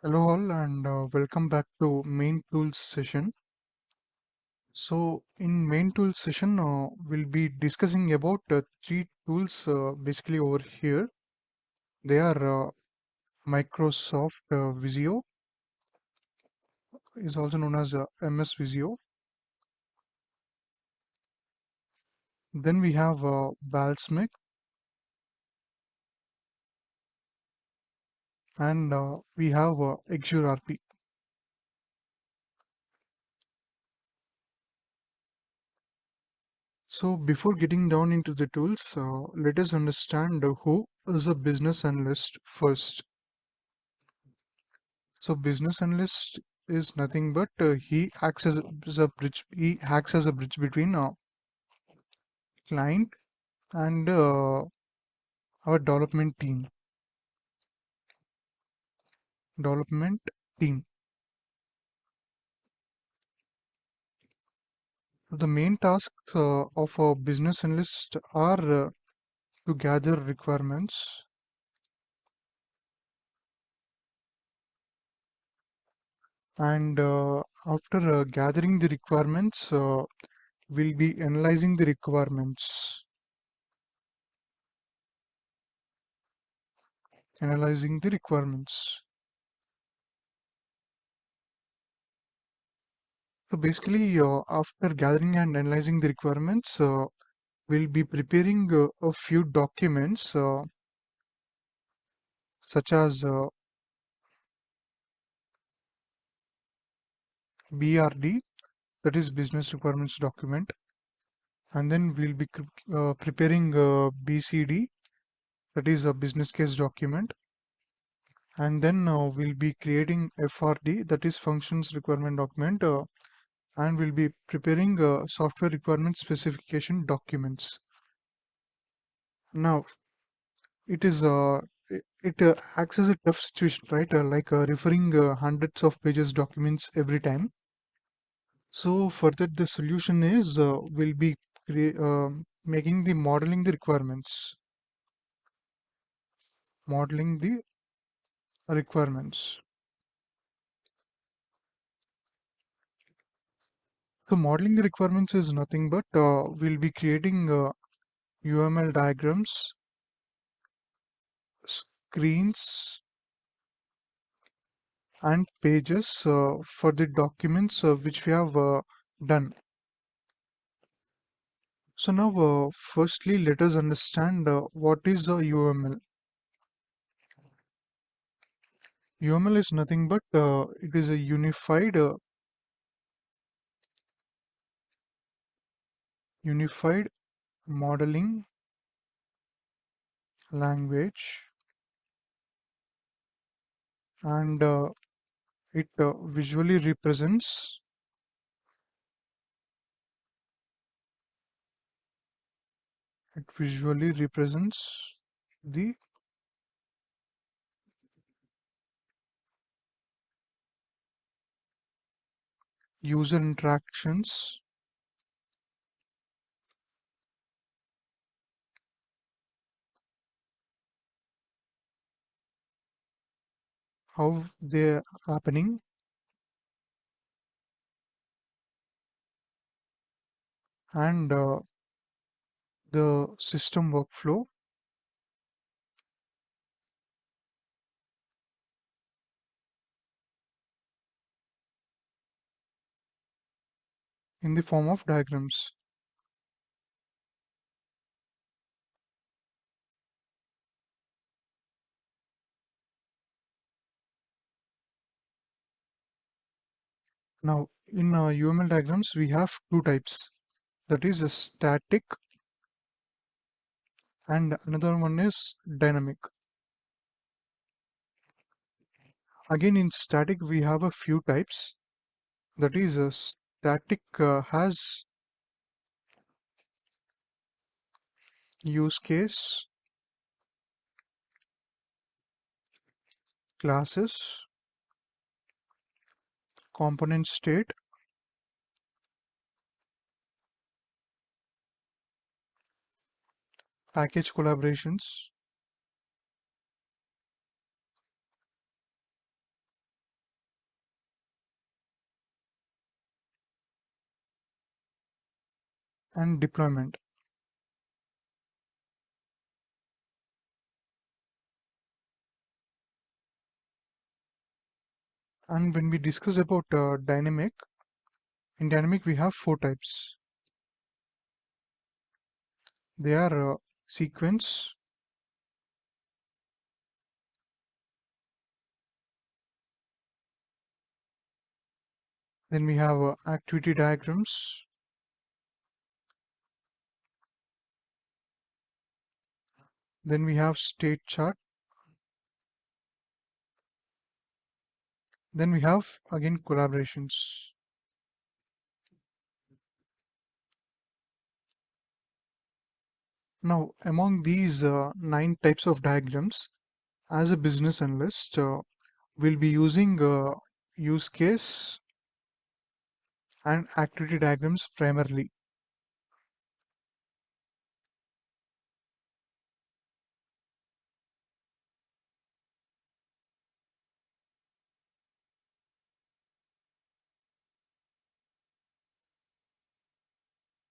Hello all and welcome back to main tools session. So in main tools session we'll be discussing about three tools basically over here. They are Microsoft Visio, is also known as MS Visio. Then we have Balsamiq and we have Axure RP. So before getting down into the tools, let us understand who is a business analyst first. So business analyst is nothing but he acts as a bridge. He acts as a bridge between client and our development team. Development team. So the main tasks of a business analyst are to gather requirements and after gathering the requirements, we'll be analyzing the requirements. Analyzing the requirements. So basically, after gathering and analyzing the requirements, we'll be preparing a few documents such as BRD, that is business requirements document, and then we'll be preparing BCD, that is a business case document, and then we'll be creating FRD, that is functions requirement document, and we'll be preparing software requirement specification documents. Now, it is it acts as a tough situation, right? Like referring hundreds of pages documents every time. So for that, the solution is will be making the modeling the requirements, modeling the requirements. So modeling the requirements is nothing but we'll be creating UML diagrams, screens, and pages for the documents which we have done. So now, firstly, let us understand what is a UML. UML is nothing but it is a unified modeling language, and it visually represents the user interactions, how they are happening, and the system workflow in the form of diagrams. Now, in UML diagrams, we have two types. That is a static, and another one is dynamic. Again, in static, we have a few types. That is, a static has use case, classes, component state, package collaborations, and deployment. And when we discuss about dynamic, in dynamic we have four types. They are sequence, then we have activity diagrams, then we have state chart, then we have again collaborations. Now, among these 9 types of diagrams, as a business analyst, we'll be using use case and activity diagrams primarily.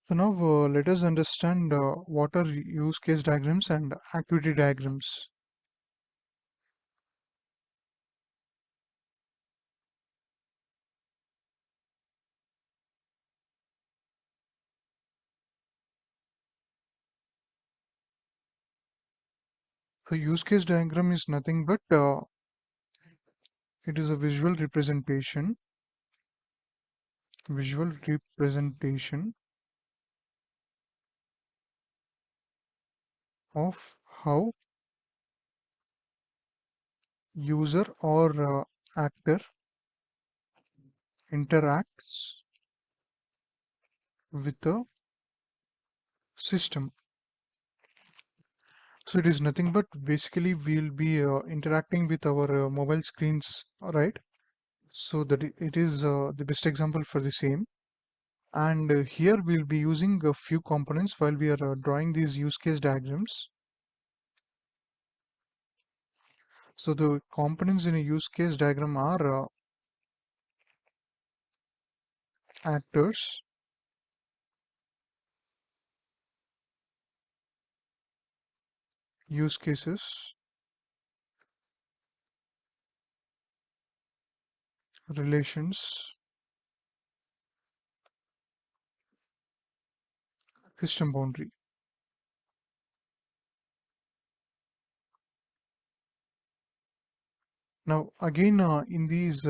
So now let us understand what are use case diagrams and activity diagrams. So use case diagram is nothing but it is a visual representation of how user or actor interacts with the system. So it is nothing but basically we'll be interacting with our mobile screens, right? So that it is the best example for the same. And here we'll be using a few components while we are drawing these use case diagrams. So the components in a use case diagram are actors, use cases, relations, system boundary. Now again in these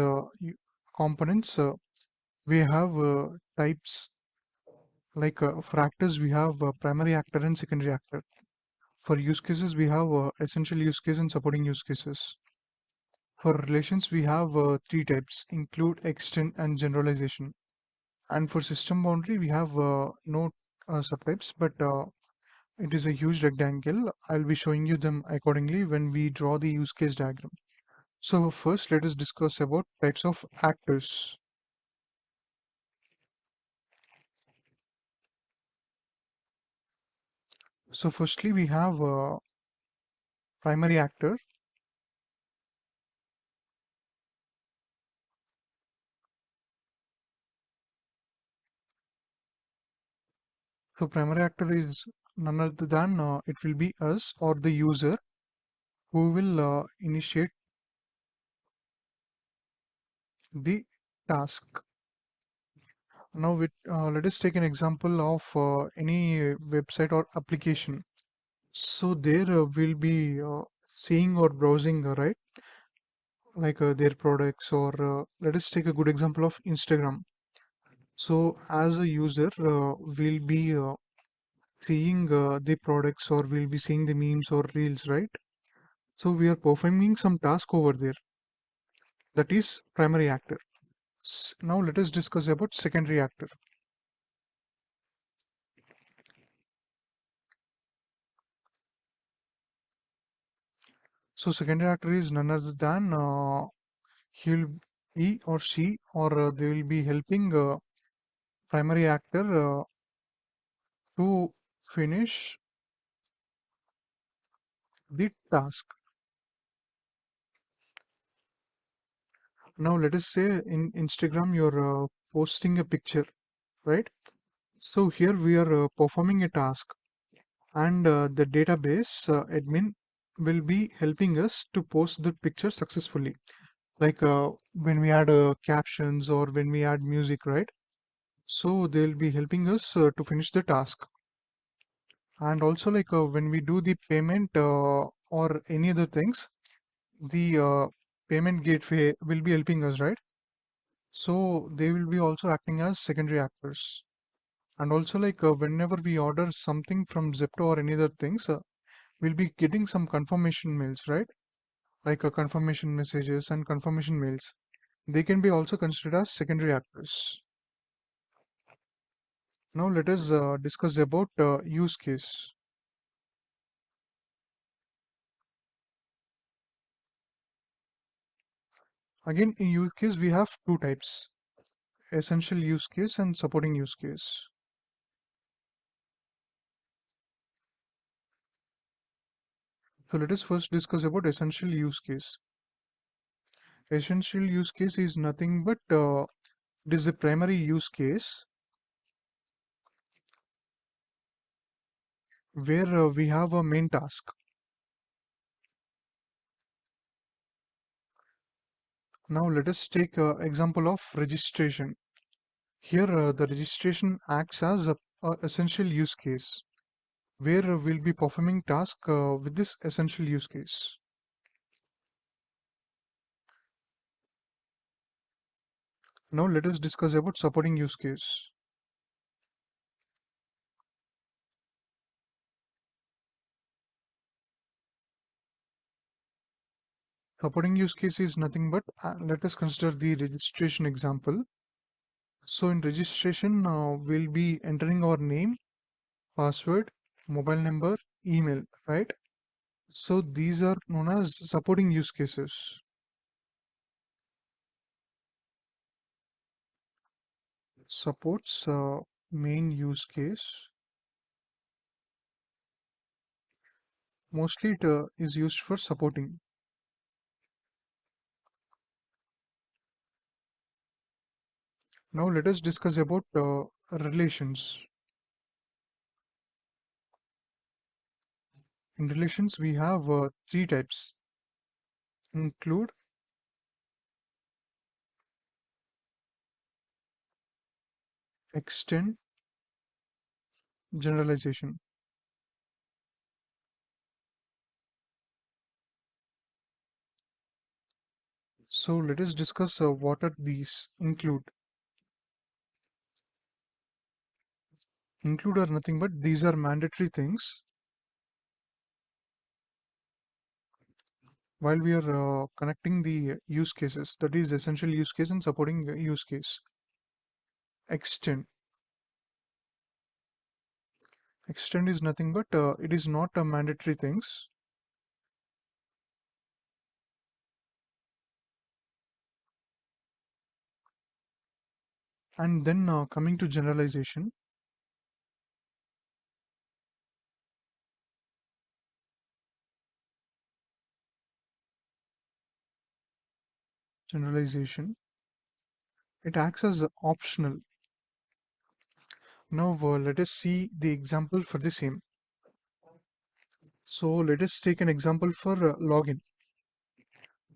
components we have types like for actors we have primary actor and secondary actor. For use cases we have essential use case and supporting use cases. For relations we have 3 types: include, extend and generalization. And for system boundary we have no subtypes, but it is a huge rectangle. I'll be showing you them accordingly when we draw the use case diagram. So first let us discuss about types of actors. So firstly we have primary actor. So primary actor is none other than it will be us or the user who will initiate the task. Now let us take an example of any website or application. So there we'll be seeing or browsing, right? Like their products, or let us take a good example of Instagram. So as a user, we'll be seeing the products, or we'll be seeing the memes or reels, right? So we are performing some task over there. That is primary actor. Now let us discuss about secondary actor. So secondary actor is none other than he'll he or she or they will be helping primary actor to finish the task. Now let us say in Instagram you're posting a picture, right? So here we are performing a task, and the database admin will be helping us to post the picture successfully. Like when we add captions or when we add music, right? So they'll be helping us to finish the task. And also like when we do the payment or any other things, the payment gateway will be helping us, right? So they will be also acting as secondary actors. And also like whenever we order something from Zepto or any other things, we'll be getting some confirmation mails, right? Like confirmation messages and confirmation mails. They can be also considered as secondary actors. Now let us discuss about use case. Again, in use case, we have two types: essential use case and supporting use case. So let us first discuss about essential use case. Essential use case is nothing but it is the primary use case where we have a main task. Now let us take example of registration. Here the registration acts as a essential use case where we'll be performing task with this essential use case. Now let us discuss about supporting use case. Supporting use case is nothing but let us consider the registration example. So in registration, we'll be entering our name, password, mobile number, email, right? So these are known as supporting use cases. Supports main use case. Mostly it is used for supporting. Now let us discuss about relations. In relations, we have three types: include, extend, generalization. So let us discuss what are these. Include. Include are nothing but these are mandatory things while we are connecting the use cases, that is essential use case and supporting use case. Extend. Extend is nothing but it is not a mandatory things. And then coming to generalization. Generalization. It acts as optional. Now let us see the example for the same. So let us take an example for login.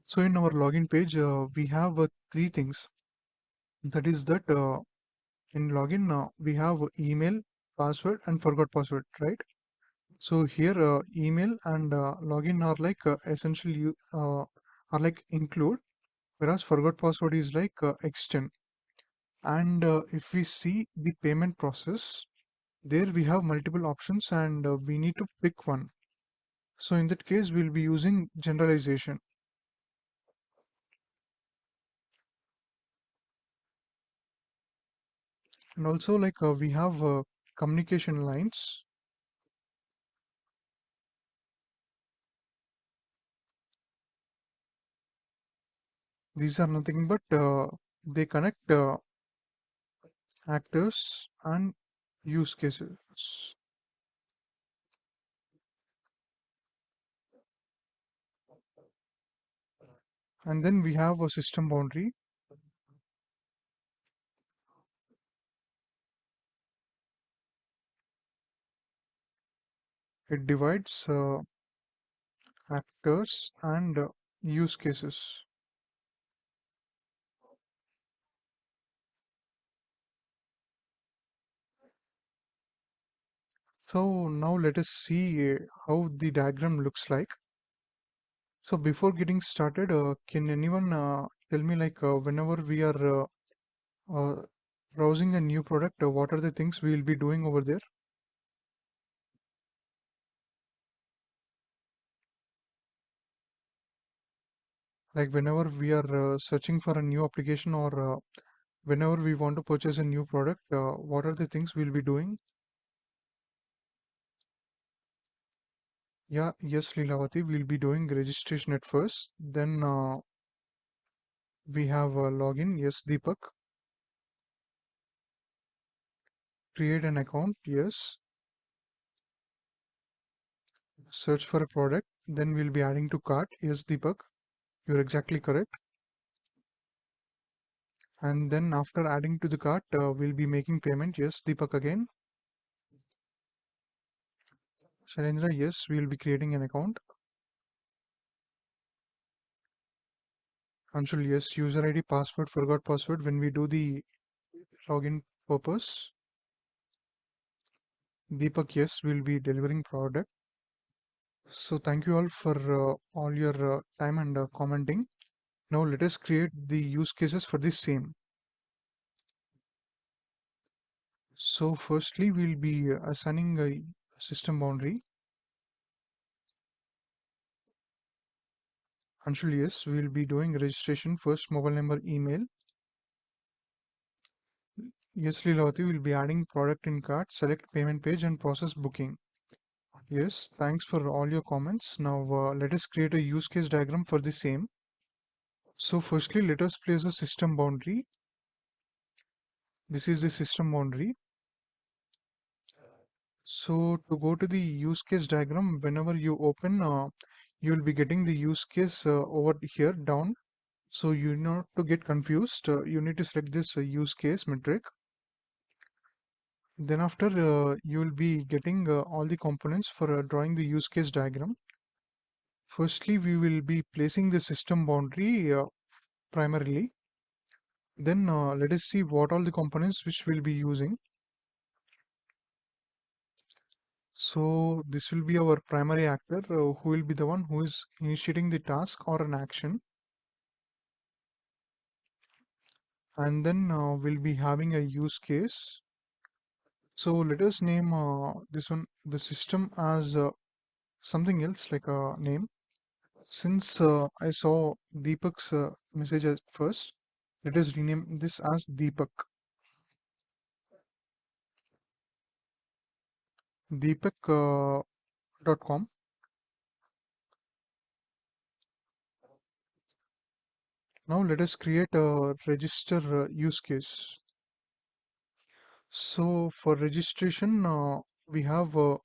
So in our login page, we have three things. That is that in login, we have email, password, and forgot password, right? So here, email and login are like essential are like include, whereas forgot password is like extend. And if we see the payment process, there we have multiple options and we need to pick one. So in that case, we'll be using generalization. And also like we have communication lines. These are nothing but they connect actors and use cases. And then we have a system boundary. It divides actors and use cases. So now let us see how the diagram looks like. So before getting started, can anyone tell me like whenever we are uh, browsing a new product, what are the things we will be doing over there? Like whenever we are searching for a new application or whenever we want to purchase a new product, what are the things we'll be doing? Yeah, yes, Leelavati, we'll be doing registration at first. Then we have a login. Yes, Deepak. Create an account. Yes. Search for a product. Then we'll be adding to cart. Yes, Deepak. You're exactly correct. And then after adding to the cart, we'll be making payment. Yes, Deepak again. Shailendra, yes, we'll be creating an account. Anshul, yes, user ID, password, forgot password when we do the login purpose. Deepak, yes, we'll be delivering product. So thank you all for all your time and commenting. Now let us create the use cases for the same. So firstly, we'll be assigning a system boundary. Anshul, yes, we'll be doing registration first, mobile number, email. Yes, Leelavati will be adding product in cart, select payment page and process booking. Yes, thanks for all your comments. Now let us create a use case diagram for the same. So firstly, let us place a system boundary. This is the system boundary. So to go to the use case diagram, whenever you open, you will be getting the use case over here down. So you not to get confused, you need to select this use case metric. Then after you will be getting all the components for drawing the use case diagram. Firstly, we will be placing the system boundary primarily. Then let us see what all the components which we'll be using. So this will be our primary actor who will be the one who is initiating the task or an action. And then we'll be having a use case. So let us name this one, the system as something else like a name. Since I saw Deepak's message at first, let us rename this as Deepak.com. Now let us create a register use case. So for registration, we have a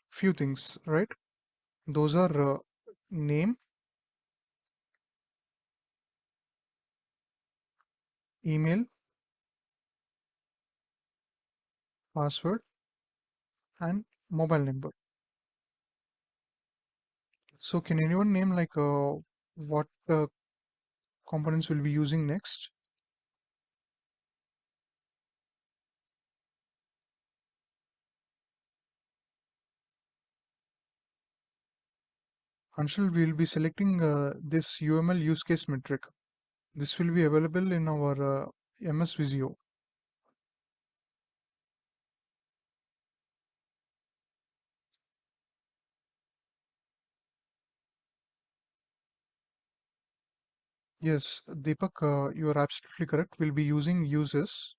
few things, right? Those are name, email, password, and mobile number. So can anyone name like what components we'll be using next? Anshul will be selecting this UML use case metric. This will be available in our MS Visio. Yes, Deepak, you are absolutely correct. We'll be using uses.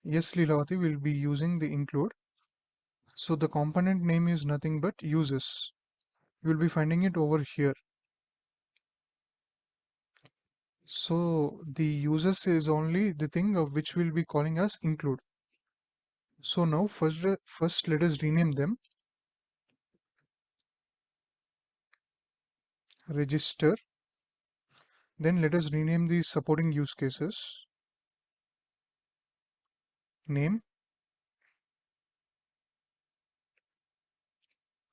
Yes, Leelavati will be using the include. So the component name is nothing but uses. You will be finding it over here. So the uses is only the thing of which we'll be calling as include. So now first let us rename them. Register. Then let us rename the supporting use cases. Name,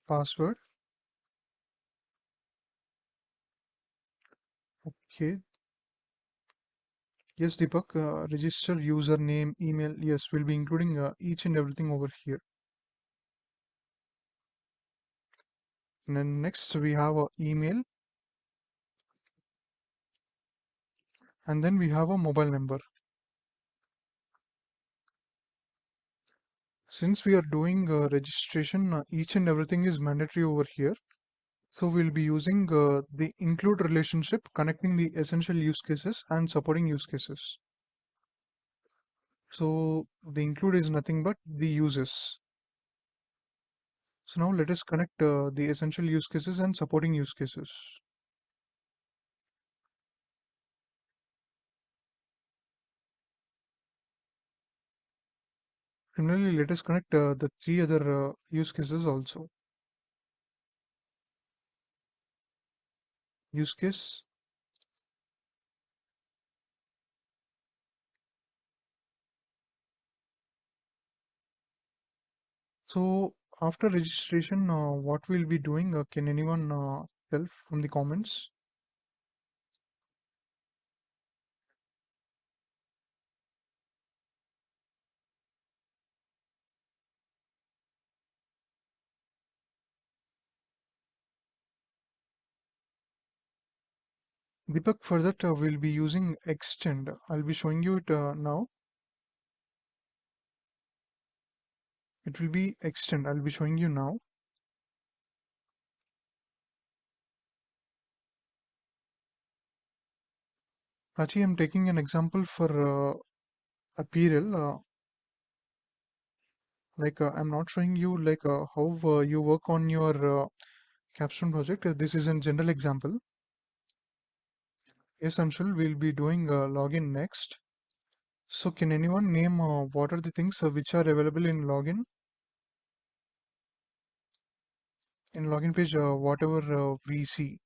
password. Okay. Yes, Deepak, register username, email. Yes, we'll be including each and everything over here. And then next we have a email, and then we have a mobile number. Since we are doing registration, each and everything is mandatory over here. So we'll be using the include relationship, connecting the essential use cases and supporting use cases. So the include is nothing but the uses. So now let us connect the essential use cases and supporting use cases. Similarly, let us connect the three other use cases also. Use case. So after registration, what we'll be doing? Can anyone tell from the comments? Deepak, for that we'll be using extend. I'll be showing you it now. It will be extend. I'll be showing you now. Actually, I'm taking an example for apparel. I'm not showing you how you work on your capstone project. This is a general example. Yes, Anshul, we'll be doing login next. So can anyone name what are the things which are available in login? In login page, whatever we see.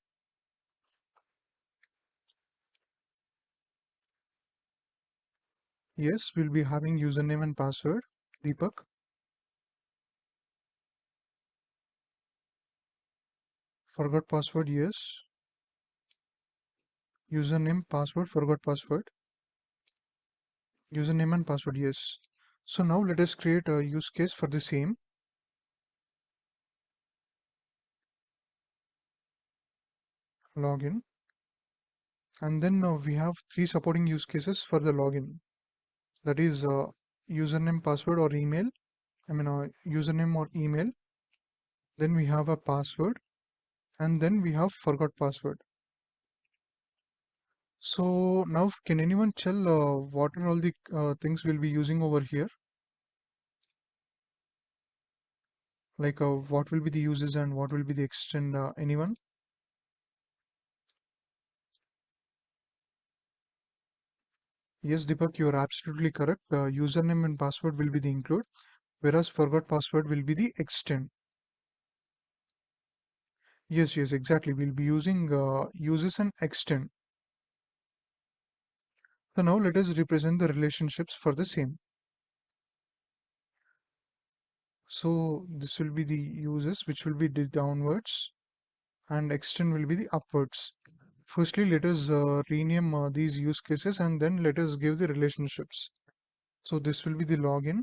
Yes, we'll be having username and password. Deepak, forgot password. Yes. Username, password, forgot password. Username and password. Yes. So now let us create a use case for the same. Login. And then we have three supporting use cases for the login. That is username, password, or email. Username or email. Then we have a password, and then we have forgot password. So now, can anyone tell what are all the things we'll be using over here? What will be the uses and what will be the extend? Anyone? Yes, Deepak, you are absolutely correct. Username and password will be the include, whereas forgot password will be the extend. Yes, yes, exactly. We'll be using uses and extend. So now let us represent the relationships for the same. So this will be the uses, which will be the downwards, and extend will be the upwards. Firstly, let us rename these use cases and then let us give the relationships. So this will be the login.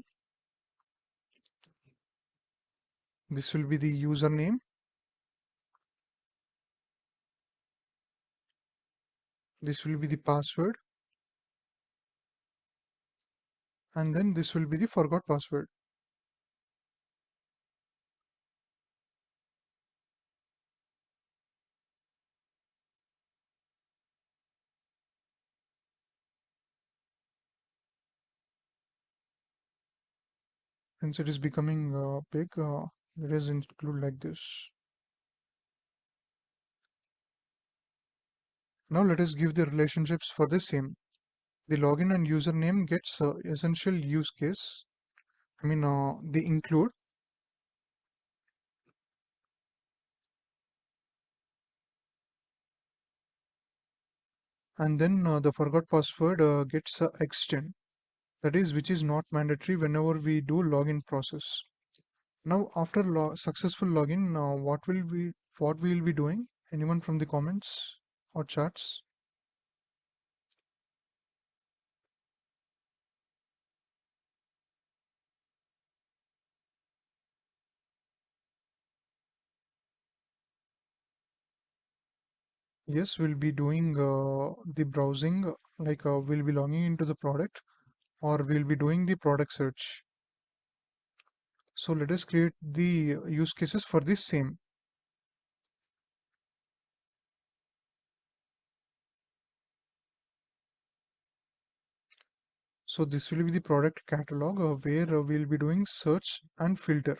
This will be the username. This will be the password. And then this will be the forgot password. Since it is becoming big, let us include like this. Now let us give the relationships for the same. The login and username gets essential use case. The include. And then the forgot password gets extend. That is, which is not mandatory whenever we do login process. Now, after successful login, what we will be doing? Anyone from the comments or chats? Yes, we'll be doing the browsing, we'll be logging into the product, or we'll be doing the product search. So let us create the use cases for this same. So this will be the product catalog where we'll be doing search and filter.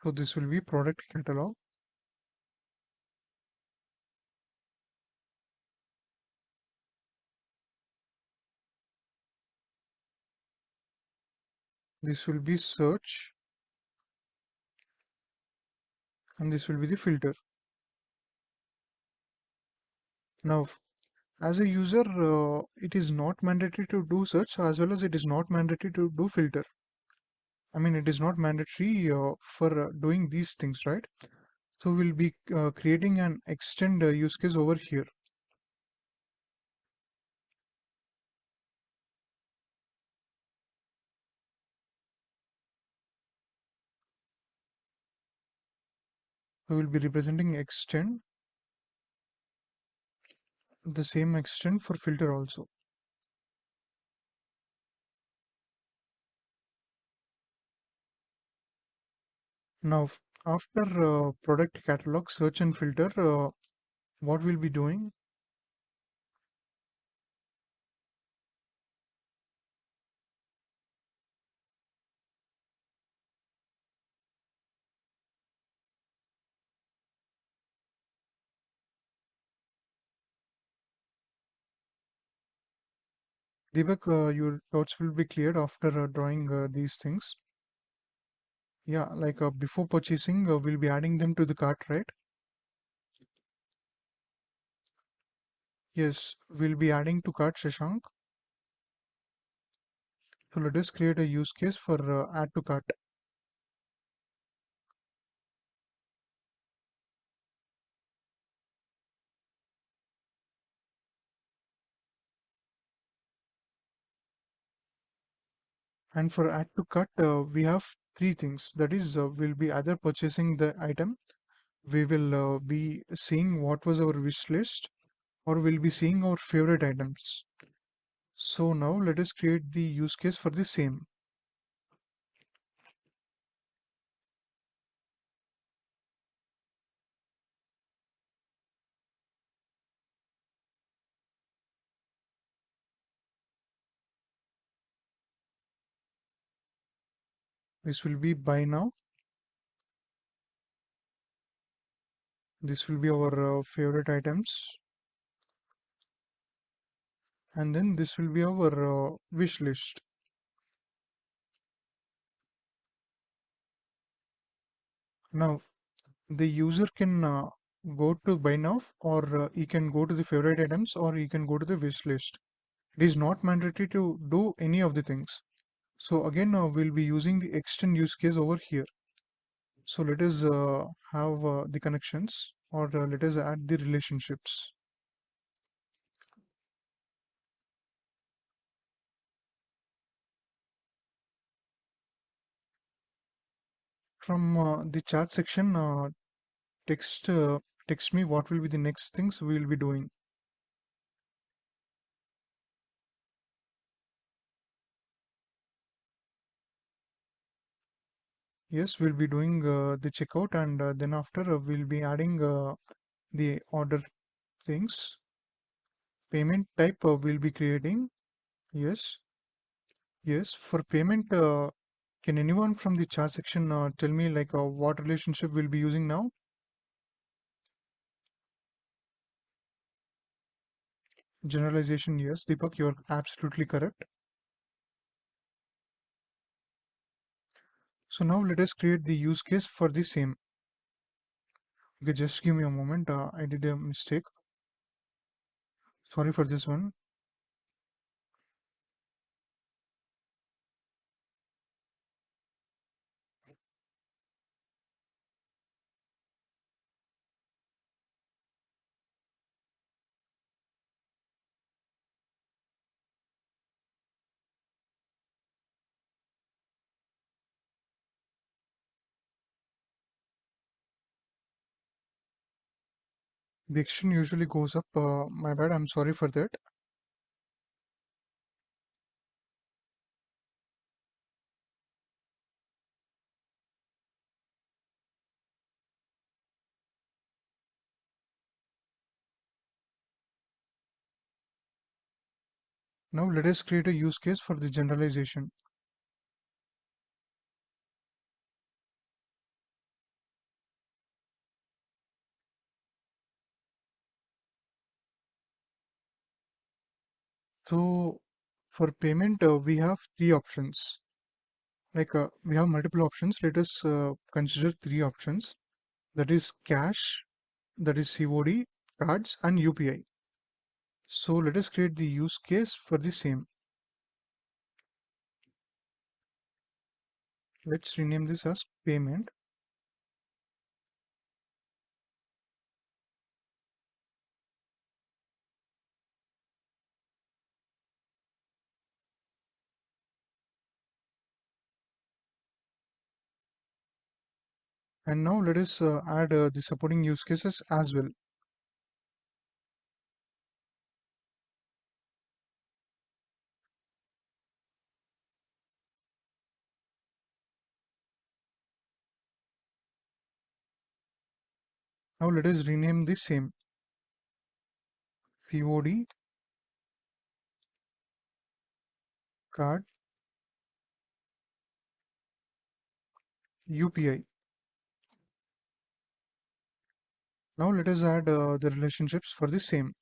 So this will be product catalog. This will be search, and this will be the filter. Now, as a user, it is not mandatory to do search as well as it is not mandatory to do filter. I mean, it is not mandatory for doing these things, right? So we'll be creating an extend use case over here. So we'll be representing extend, the same extend for filter also. Now, after product catalog, search and filter, what we'll be doing? Deepak, your doubts will be cleared after drawing these things. Yeah, before purchasing, we'll be adding them to the cart, right? Yes, we'll be adding to cart, Shashank. So let us create a use case for add to cart. And for add to cart, we have three things. That is, we'll be either purchasing the item, we will be seeing what was our wish list, or we'll be seeing our favorite items. So now let us create the use case for the same. This will be buy now. This will be our favorite items. And then this will be our wish list. Now the user can go to buy now, or he can go to the favorite items, or he can go to the wish list. It is not mandatory to do any of the things. So again, we'll be using the extend use case over here. So let us have the connections, or let us add the relationships. From the chat section, text text me what will be the next things we will be doing. Yes, we'll be doing the checkout, and then after we'll be adding the order things. Payment type we'll be creating. Yes, yes. For payment, can anyone from the chat section tell me what relationship we'll be using now? Generalization, yes. Deepak, you're absolutely correct. So now let us create the use case for the same. Okay, just give me a moment. I did a mistake. Sorry for this one. The exchange usually goes up. My bad. I'm sorry for that. Now let us create a use case for the generalization. So for payment, we have three options. We have multiple options. Let us consider three options. That is cash, that is COD, cards, and UPI. So let us create the use case for the same. Let's rename this as payment. And now let us add the supporting use cases as well. Now let us rename the same COD, card, UPI. Now let us add the relationships for the same.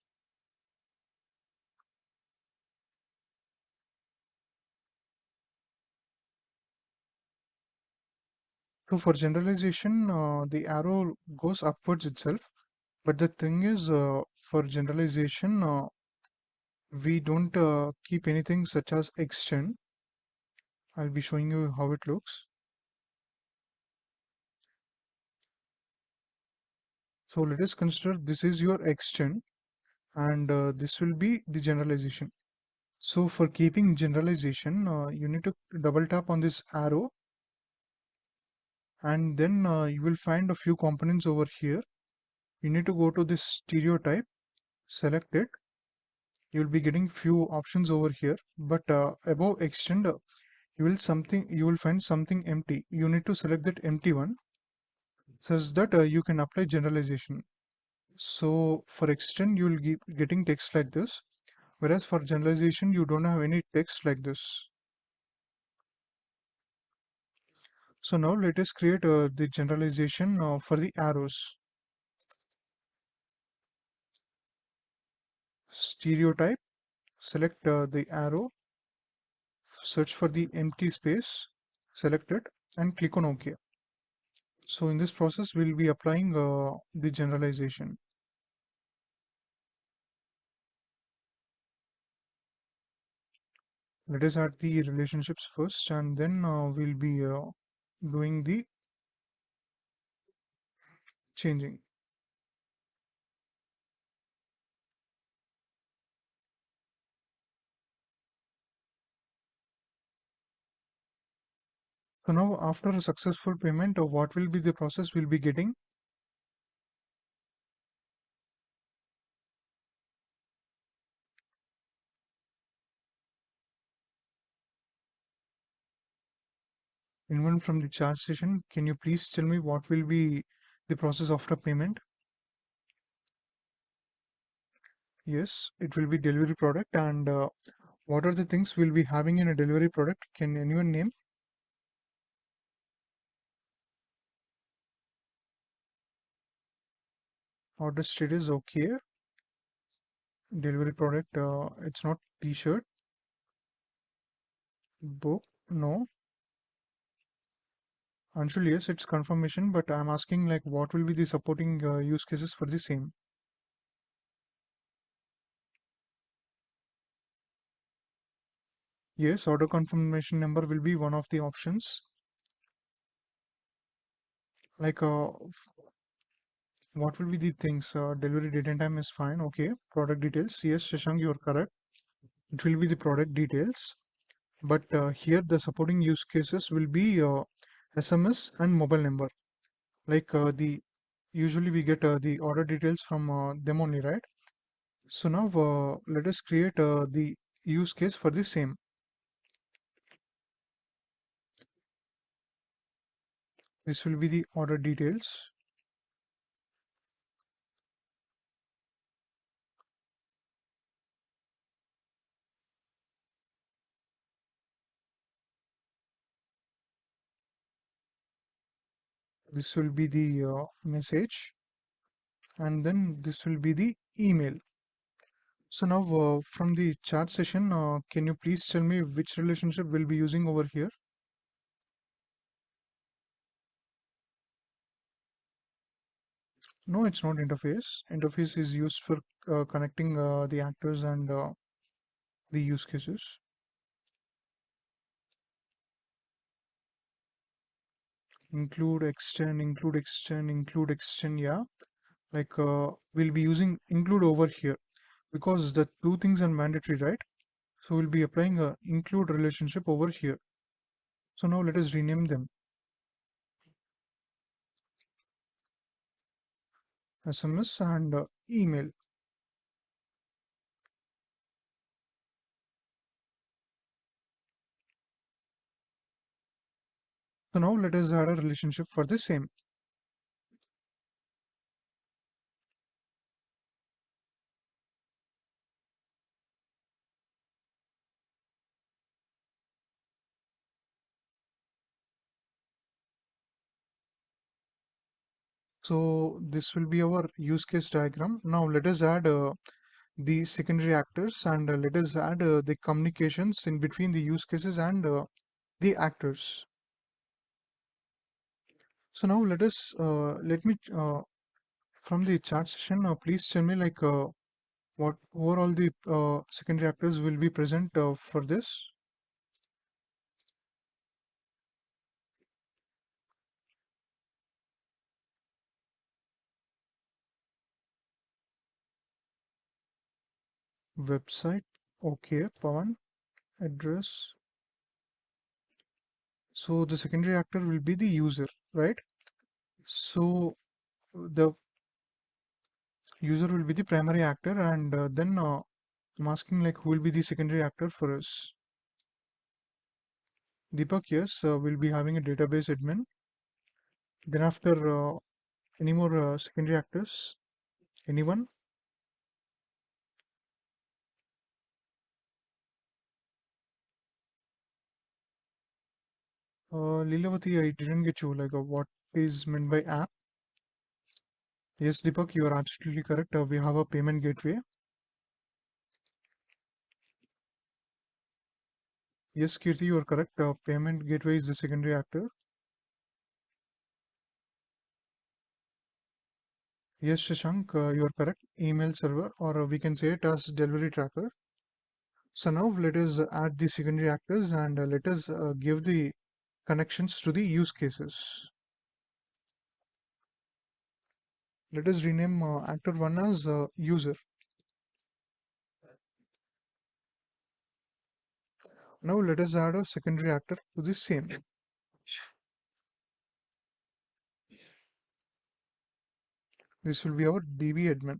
So for generalization, the arrow goes upwards itself. But the thing is, for generalization, we don't keep anything such as extend. I'll be showing you how it looks. So let us consider this is your extend, and this will be the generalization. So for keeping generalization, you need to double tap on this arrow, and then you will find a few components over here. You need to go to this stereotype, select it. You'll be getting few options over here, but above extend, you will find something empty. You need to select that empty one, such that you can apply generalization. So for extend, you will be getting text like this, whereas for generalization, you don't have any text like this. So now let us create the generalization for the arrows. Stereotype, select the arrow, search for the empty space, select it, and click on OK. So in this process, we'll be applying the generalization. Let us add the relationships first, and then we'll be doing the changing. So now after a successful payment, what will be the process we'll be getting? Anyone from the chat session, can you please tell me what will be the process after payment? Yes, it will be delivery product. And what are the things we'll be having in a delivery product? Can anyone name? Order status, okay. Delivery product, it's not t-shirt. Book, no. Anshul, yes, it's confirmation, but I'm asking like what will be the supporting use cases for the same? Yes, order confirmation number will be one of the options. Like what will be the things? Delivery date and time is fine. Okay. Product details. Yes, Shashank, you're correct. It will be the product details. But here the supporting use cases will be SMS and mobile number. Like the usually we get the order details from them only, right? So now let us create the use case for the same. This will be the order details. This will be the message, and then this will be the email. So now from the chat session, can you please tell me which relationship we'll be using over here? No, it's not interface. Interface is used for connecting the actors and the use cases. Include, extend, include, extend, include, extend. Yeah, like we'll be using include over here because the two things are mandatory, right? So we'll be applying a include relationship over here. So now let us rename them SMS and email. So now let us add a relationship for the same. So this will be our use case diagram. Now let us add the secondary actors and let us add the communications in between the use cases and the actors. So now let me from the chat session, please tell me like what overall the secondary actors will be present for this website. Okay, Pawan, address. So the secondary actor will be the user, right? So the user will be the primary actor, and then I'm asking like who will be the secondary actor for us. Deepak, yes, we'll be having a database admin. Then after any more secondary actors? Anyone? Lilavati, I didn't get you. Like what is meant by app? Yes, Deepak, you are absolutely correct. We have a payment gateway. Yes, Kirti, you are correct. Payment gateway is the secondary actor. Yes, Shashank, you are correct. Email server, or we can say it as delivery tracker. So now let us add the secondary actors and let us give the connections to the use cases. Let us rename actor 1 as user. Now let us add a secondary actor to the same. This will be our DB admin.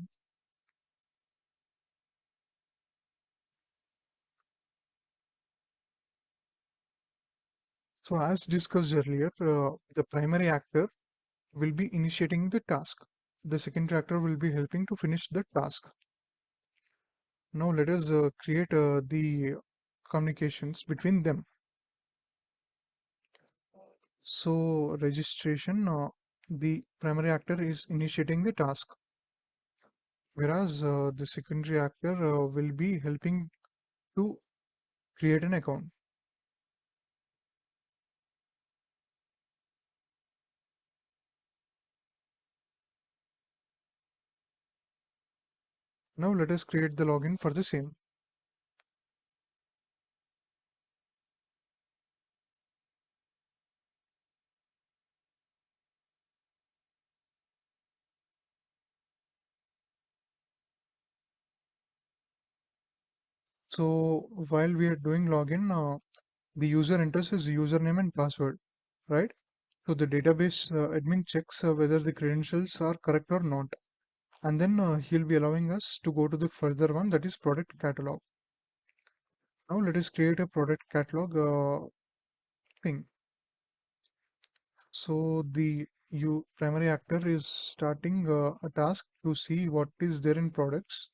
So as discussed earlier, the primary actor will be initiating the task. The secondary actor will be helping to finish the task. Now let us create the communications between them. So registration, the primary actor is initiating the task, whereas the secondary actor will be helping to create an account. Now let us create the login for the same. So while we are doing login, the user enters his username and password, right? So the database admin checks whether the credentials are correct or not. And then he'll be allowing us to go to the further one, that is product catalog. Now let us create a product catalog thing. So the primary actor is starting a task to see what is there in products,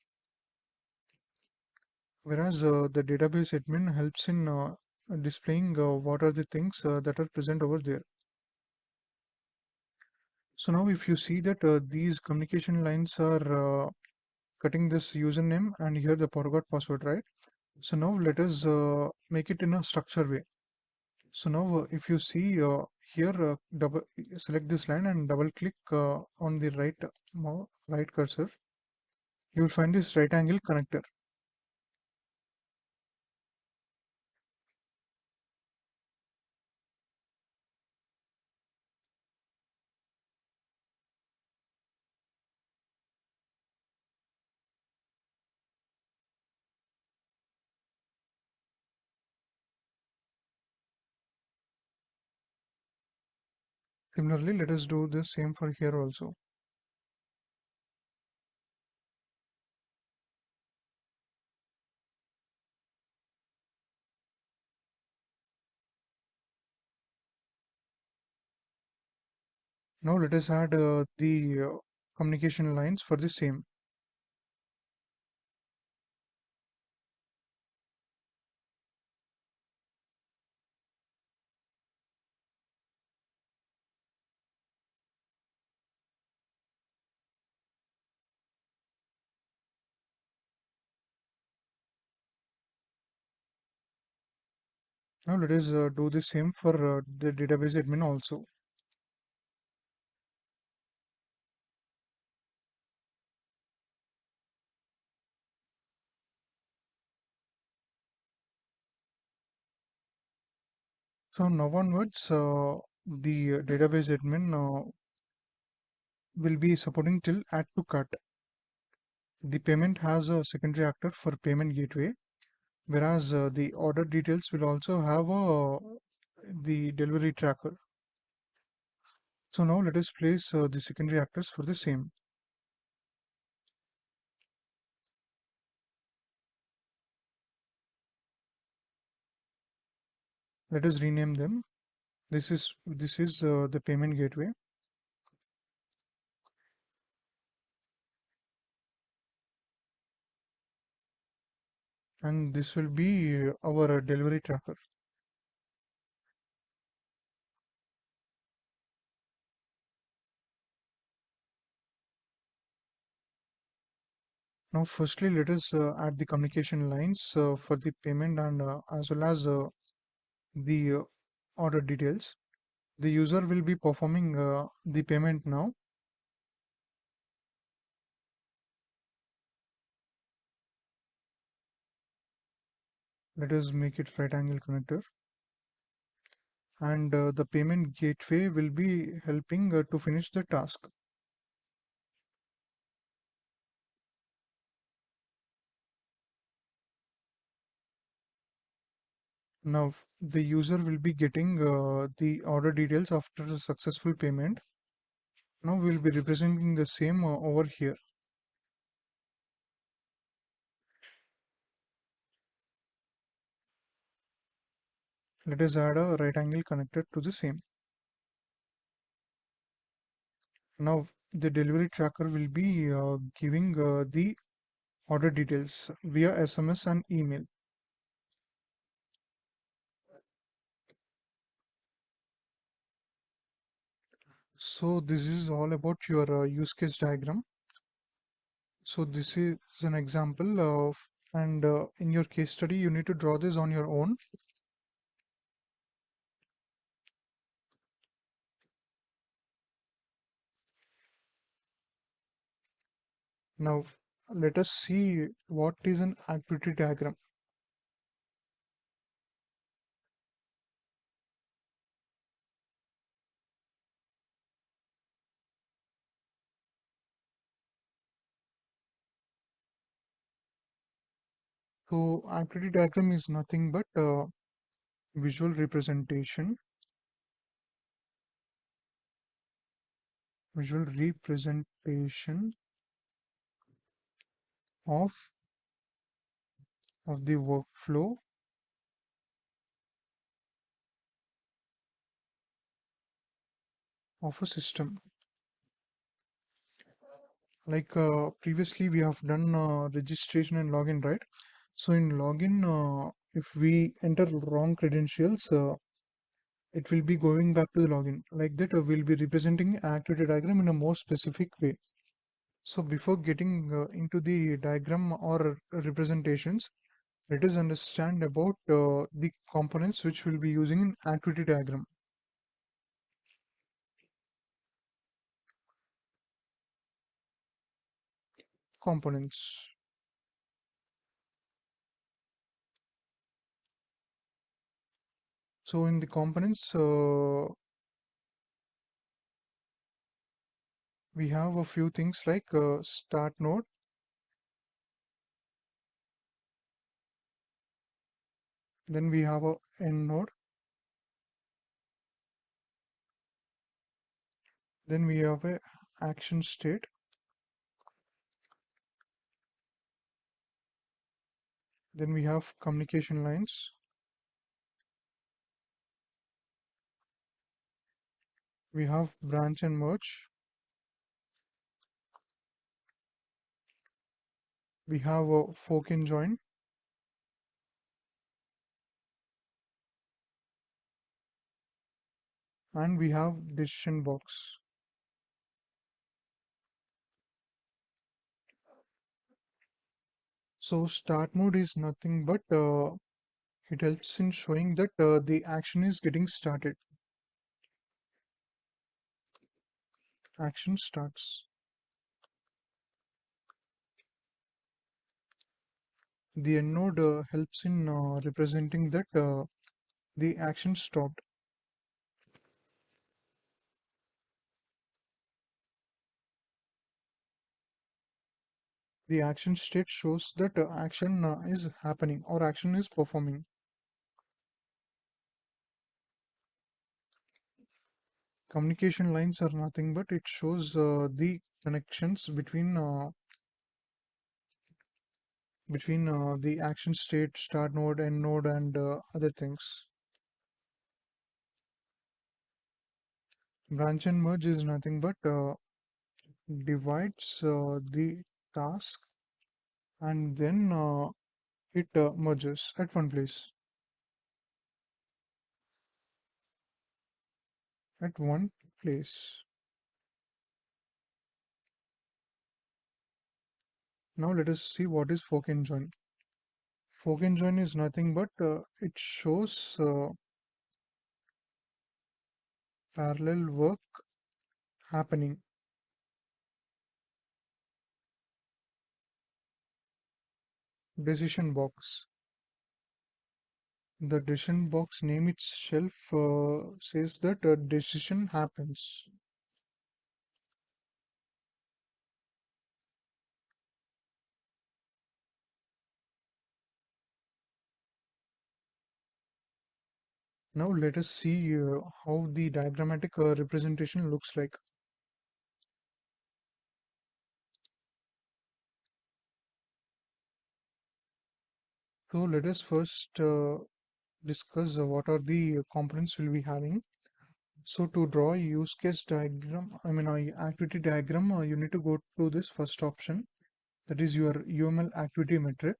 whereas the database admin helps in displaying what are the things that are present over there. So now if you see that these communication lines are cutting this username and here the forgot password, right? So now let us make it in a structure way. So now if you see here, double select this line and double click on the right cursor, you will find this right angle connector. Similarly, let us do the same for here also. Now let us add the communication lines for the same. Now let us do the same for the database admin also. So now onwards, the database admin will be supporting till add to cart. The payment has a secondary actor for payment gateway, whereas the order details will also have the delivery tracker. So now let us place the secondary actors for the same. Let us rename them. This is the payment gateway, and this will be our delivery tracker. Now, firstly, let us add the communication lines for the payment and as well as the order details. The user will be performing the payment now. Let us make it right angle connector, and the payment gateway will be helping to finish the task. Now, the user will be getting the order details after the successful payment. Now we'll be representing the same over here. Let us add a right angle connector to the same. Now the delivery tracker will be giving the order details via SMS and email. So this is all about your use case diagram. So this is an example of, and in your case study, you need to draw this on your own. Now, let us see what is an activity diagram. So activity diagram is nothing but visual representation of the workflow of a system. Like previously we have done registration and login, right? So in login, if we enter wrong credentials, it will be going back to the login. Like that, we'll be representing activity diagram in a more specific way. So before getting into the diagram or representations, let us understand about the components which we'll be using in activity diagram. Components. So in the components, we have a few things like start node, then we have a end node, then we have a action state, then we have communication lines, we have branch and merge, we have a fork and join, and we have decision box. So start mode is nothing but it helps in showing that the action is getting started. Action starts. The end node helps in representing that the action stopped. The action state shows that action is happening or action is performing. Communication lines are nothing but it shows the connections between the action state, start node, end node, and other things. Branch and merge is nothing but divides the task and then it merges at one place. At one place. Now let us see what is fork and join. Fork and join is nothing but it shows parallel work happening. Decision box. The decision box name itself says that a decision happens. Now let us see how the diagrammatic representation looks like. So let us first discuss what are the components we'll be having. So to draw a use case diagram, activity diagram, you need to go to this first option, that is your UML activity metric.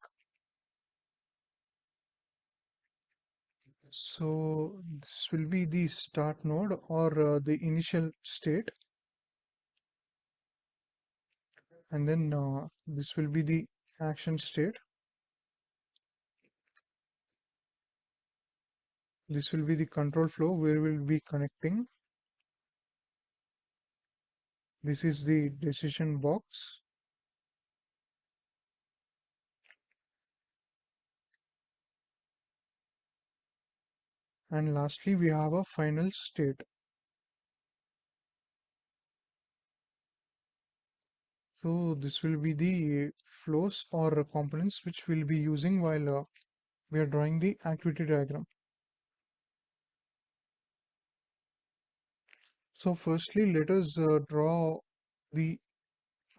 So this will be the start node or the initial state, and then this will be the action state. This will be the control flow where we'll be connecting. This is the decision box. And lastly, we have a final state. So this will be the flows or components which we'll be using while we are drawing the activity diagram. So firstly, let us draw the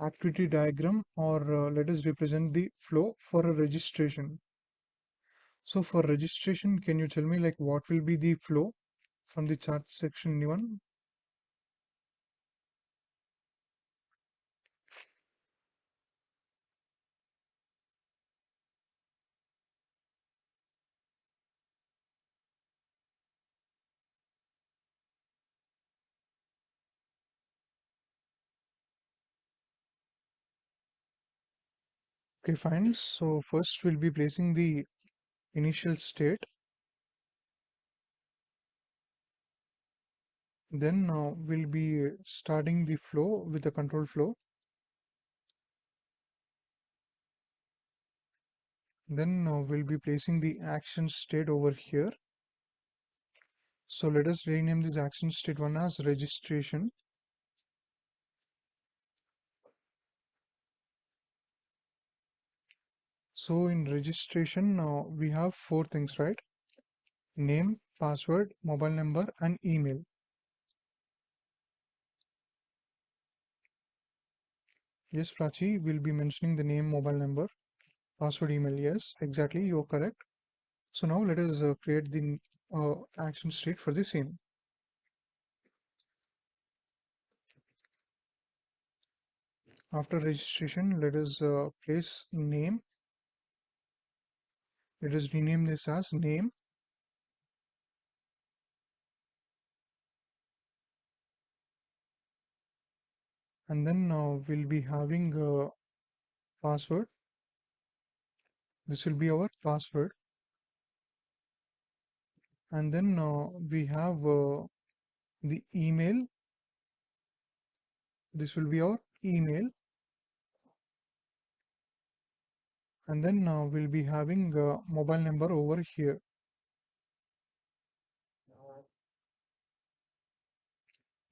activity diagram, or let us represent the flow for a registration. So for registration, can you tell me like what will be the flow from the chart section one? Okay, fine. So first we'll be placing the initial state. Then we'll be starting the flow with the control flow. Then we'll be placing the action state over here. So let us rename this action state one as registration. So in registration, we have four things, right? Name, password, mobile number, and email. Yes, Prachi will be mentioning the name, mobile number, password, email. Yes, exactly. You're correct. So now let us create the action state for the same. After registration, let us place name. Let us rename this as name. And then we'll be having password. This will be our password. And then we have the email. This will be our email. And then we'll be having mobile number over here.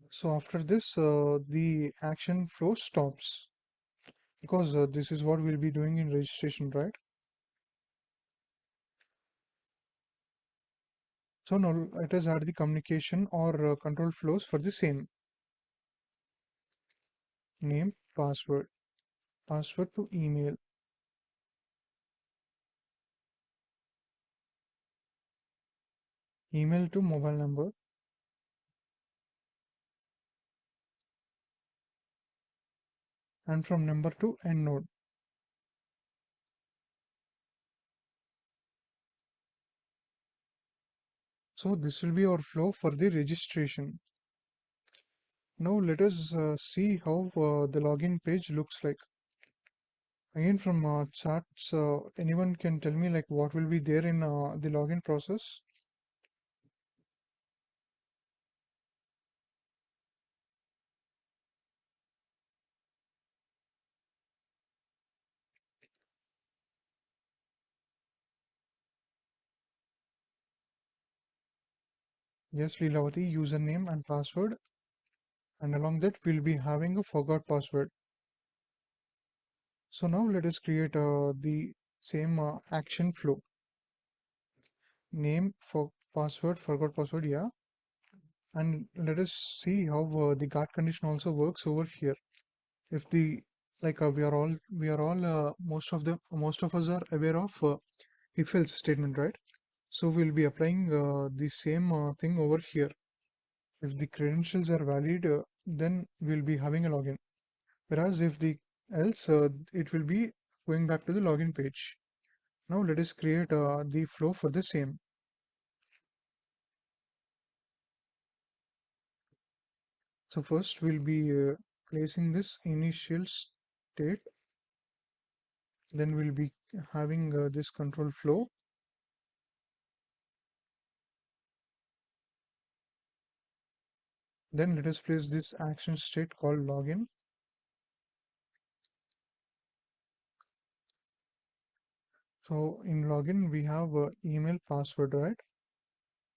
So after this, the action flow stops because this is what we'll be doing in registration, right? So now let us add the communication or control flows for the same. Name, password, password to email, email to mobile number, and from number to end node. So this will be our flow for the registration. Now let us see how the login page looks like. Again from charts, anyone can tell me like what will be there in the login process? Yes, Leelavati, username and password, and along that we'll be having a forgot password. So now let us create the same action flow. Name for password, forgot password, yeah. And let us see how the guard condition also works over here. If the like we are all most of us are aware of if else statement, right? So we'll be applying the same thing over here. If the credentials are valid, then we'll be having a login. Whereas if the else, it will be going back to the login page. Now let us create the flow for the same. So first we'll be placing this initial state. Then we'll be having this control flow. Then let us place this action state called login. So in login we have email password, right?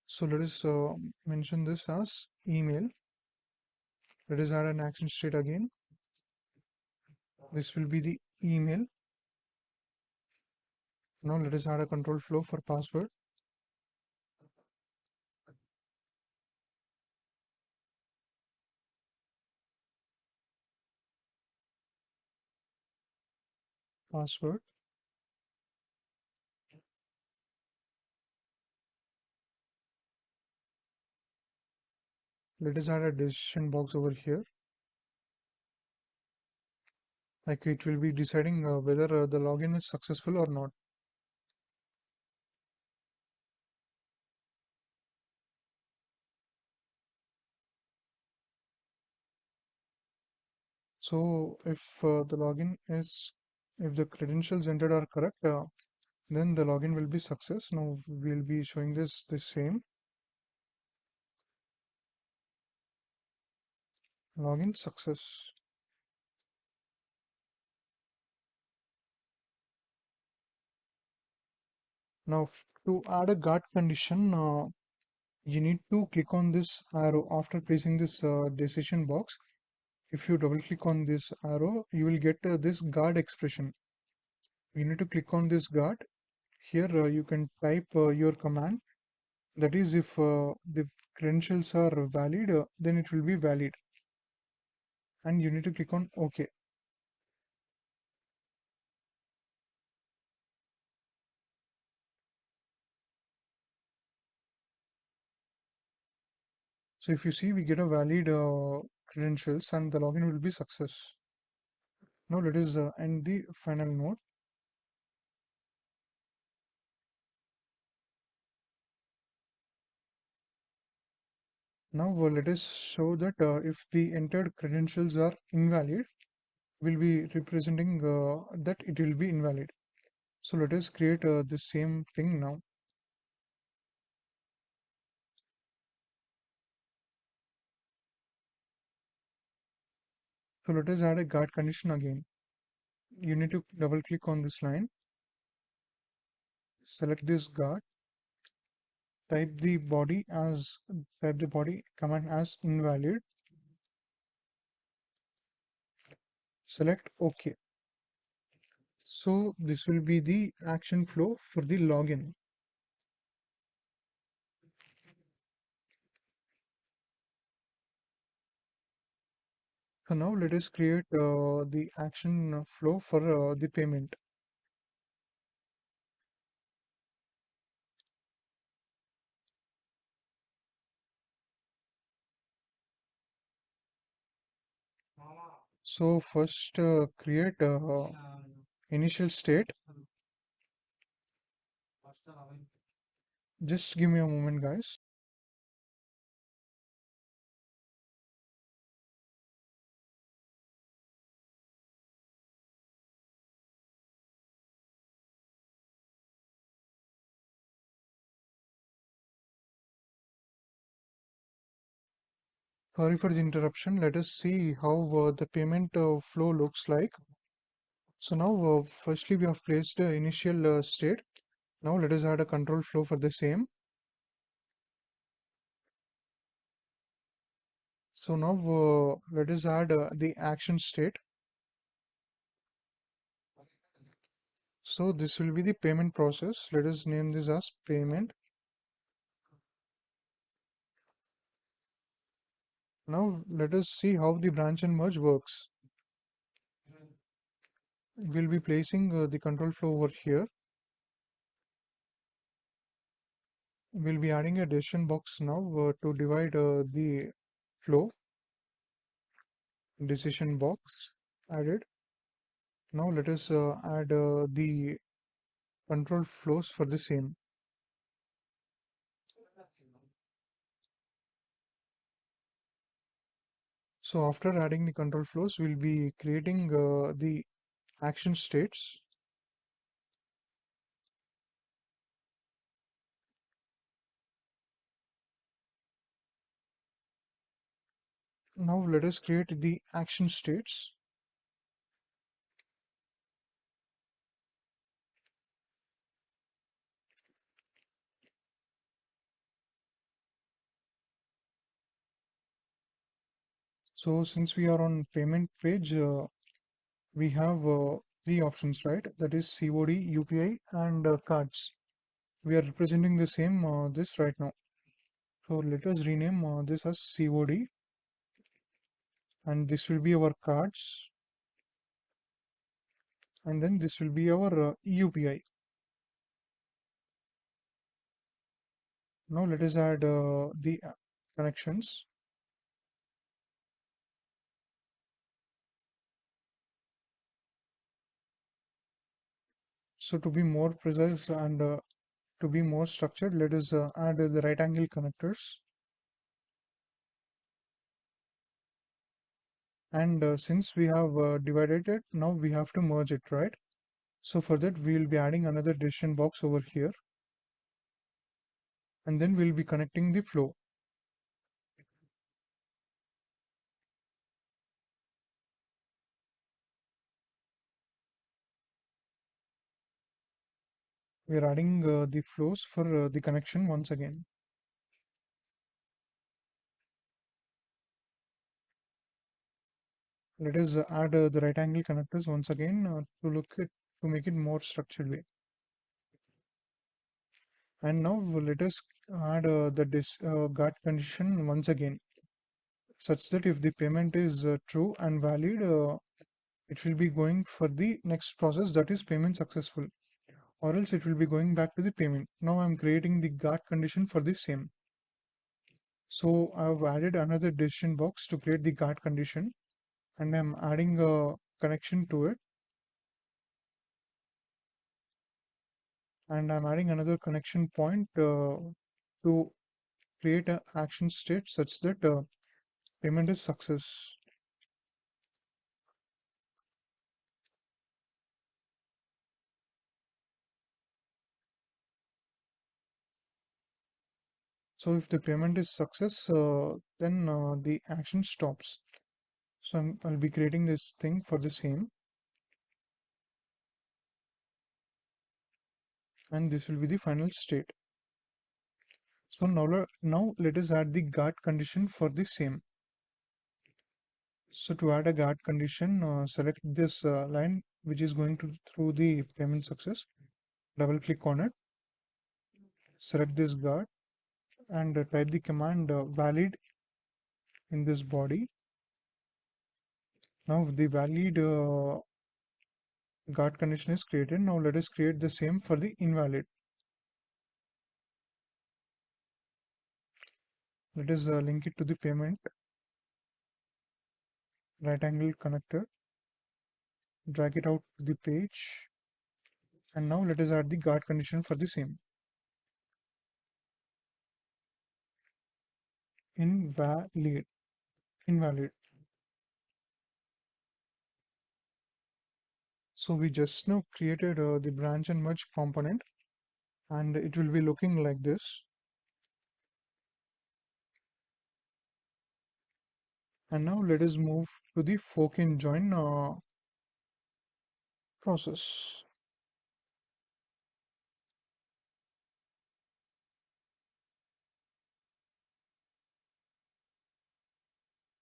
So let us mention this as email. Let us add an action state again. This will be the email. Now let us add a control flow for password. Password. Let us add a decision box over here. Like it will be deciding whether the login is successful or not. So if the login is, if the credentials entered are correct, then the login will be success. Now we'll be showing this the same login success. Now to add a guard condition, you need to click on this arrow after placing this decision box. If you double click on this arrow, you will get this guard expression. You need to click on this guard. Here you can type your command. That is, if the credentials are valid, then it will be valid. And you need to click on OK. So if you see, we get a valid credentials and the login will be success. Now let us end the final node. Now let us show that if the entered credentials are invalid, we'll be representing that it will be invalid. So let us create the same thing now. So let us add a guard condition again. You need to double click on this line, select this guard, type the body command as invalid, select OK. So this will be the action flow for the login. So now let us create the action flow for the payment. So first create initial state. Just give me a moment, guys. Sorry for the interruption. Let us see how the payment flow looks like. So now, firstly, we have placed the initial state. Now let us add a control flow for the same. So now let us add the action state. So this will be the payment process. Let us name this as payment. Now let us see how the branch and merge works. We'll be placing the control flow over here. We'll be adding a decision box now to divide the flow. Decision box added. Now let us add the control flows for the same. So after adding the control flows, we'll be creating the action states. Now let us create the action states. So since we are on payment page, we have three options, right? That is COD, UPI, and cards. We are representing the same this right now. So let us rename this as COD, and this will be our cards, and then this will be our UPI. Now let us add the connections. So to be more precise and to be more structured, let us add the right angle connectors. And since we have divided it, now we have to merge it, right? So for that, we will be adding another decision box over here, and then we'll be connecting the flow. We are adding the flows for the connection once again. Let us add the right angle connectors once again to make it more structured way. And now let us add the guard condition once again, such that if the payment is true and valid, it will be going for the next process, that is payment successful, or else it will be going back to the payment. Now I'm creating the guard condition for the same. So I've added another decision box to create the guard condition, and I'm adding a connection to it, and I'm adding another connection point to create an action state such that payment is success. So if the payment is success, then the action stops. So I'll be creating this thing for the same, and this will be the final state. So now let us add the guard condition for the same. So to add a guard condition, select this line which is going to through the payment success. Double click on it, select this guard, and type the command valid in this body. Now the valid guard condition is created. Now let us create the same for the invalid. Let us link it to the payment right angle connector, drag it out to the page, and now let us add the guard condition for the same. Invalid. Invalid. So we just now created the branch and merge component, and it will be looking like this. And now let us move to the fork and join process.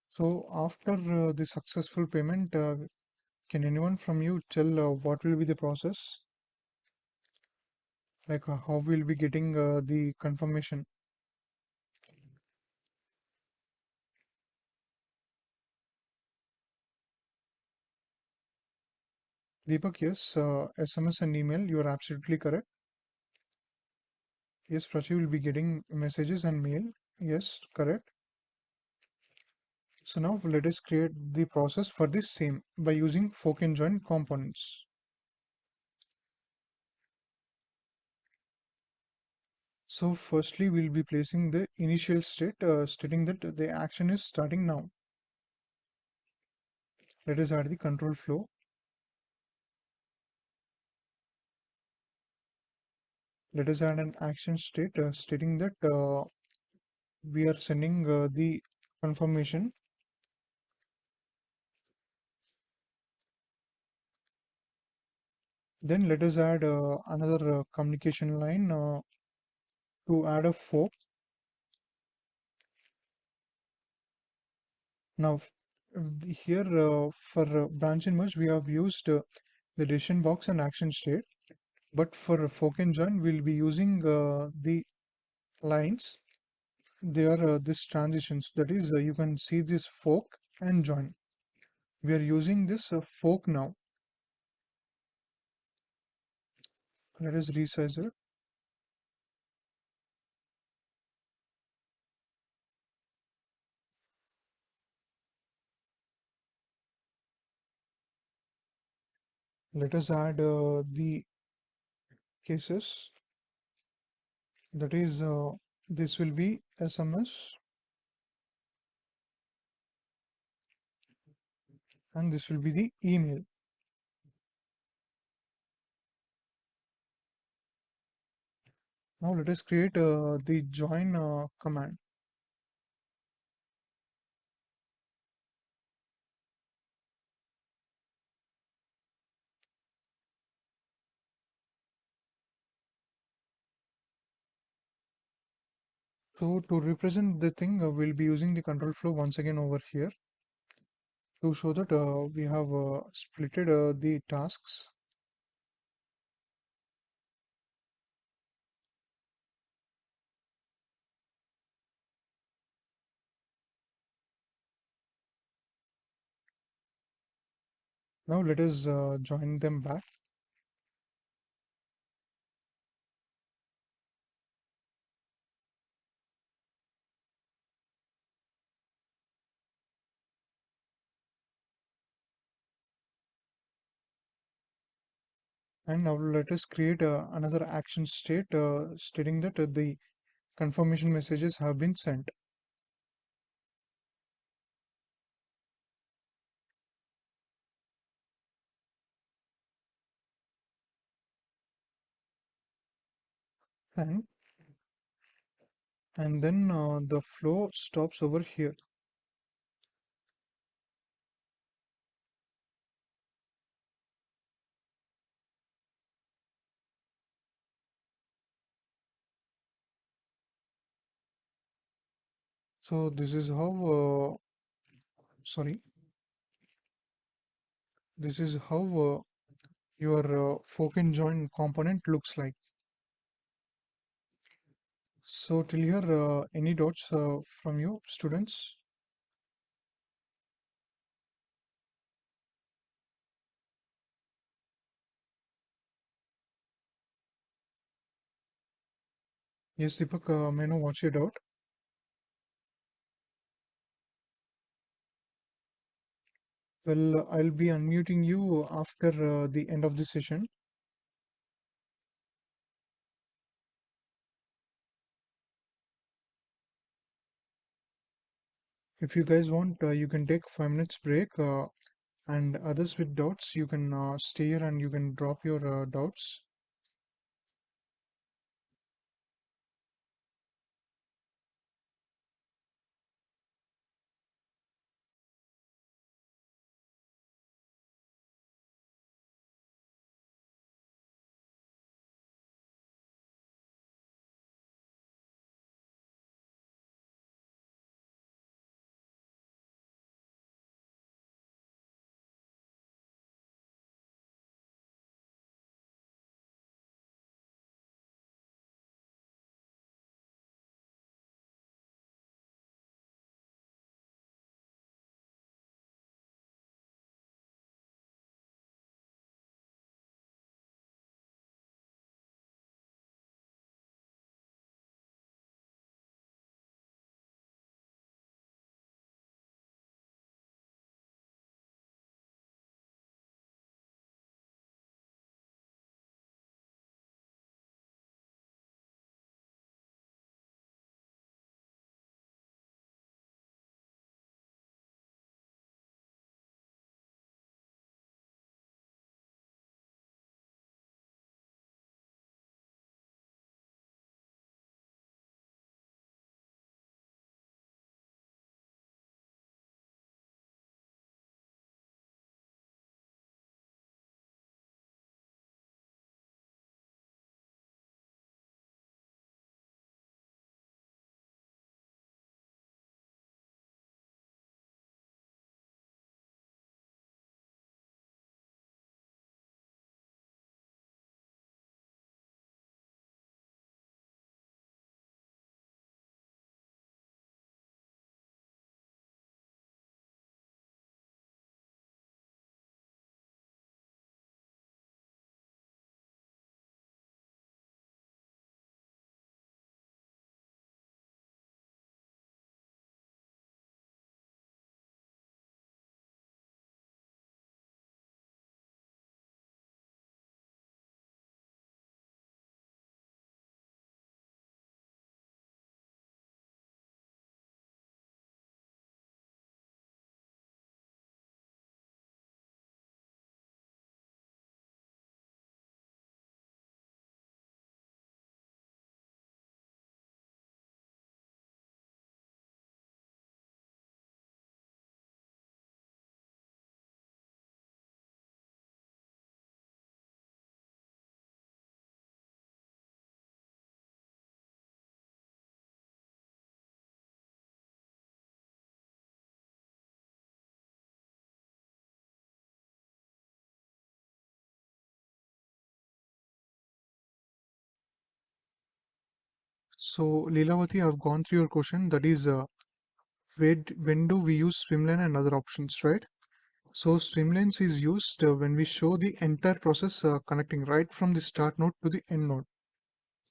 So after the successful payment, can anyone from you tell what will be the process? Like how we'll be getting the confirmation? Deepak, yes, SMS and email, you are absolutely correct. Yes, Prachi will be getting messages and mail. Yes, correct. So now let us create the process for this same by using fork and join components. So firstly, we'll be placing the initial state stating that the action is starting now. Let us add the control flow. Let us add an action state stating that we are sending the confirmation. Then let us add another communication line to add a fork. Now Here for branch and merge, we have used the decision box and action state. But for fork and join, we'll be using the lines. They are these transitions. That is, you can see this fork and join. We are using this fork now. Let us resize it. Let us add the cases. That is, this will be SMS and this will be the email. Now let us create the join command. So to represent the thing, we'll be using the control flow once again over here to show that we have splitted the tasks. Now let us join them back. And now let us create another action state stating that the confirmation messages have been sent. And, and then the flow stops over here. So this is how, sorry, this is how your fork and join component looks like. So till here, any doubts from you, students? Yes, Deepak, may I know what's your doubt? Well, I'll be unmuting you after the end of the session. If you guys want, you can take 5 minutes break, and others with doubts, you can stay here and you can drop your doubts. So, Leelavati, I've gone through your question. That is, when do we use swimlane and other options, right? So, swimlanes is used when we show the entire process connecting right from the start node to the end node.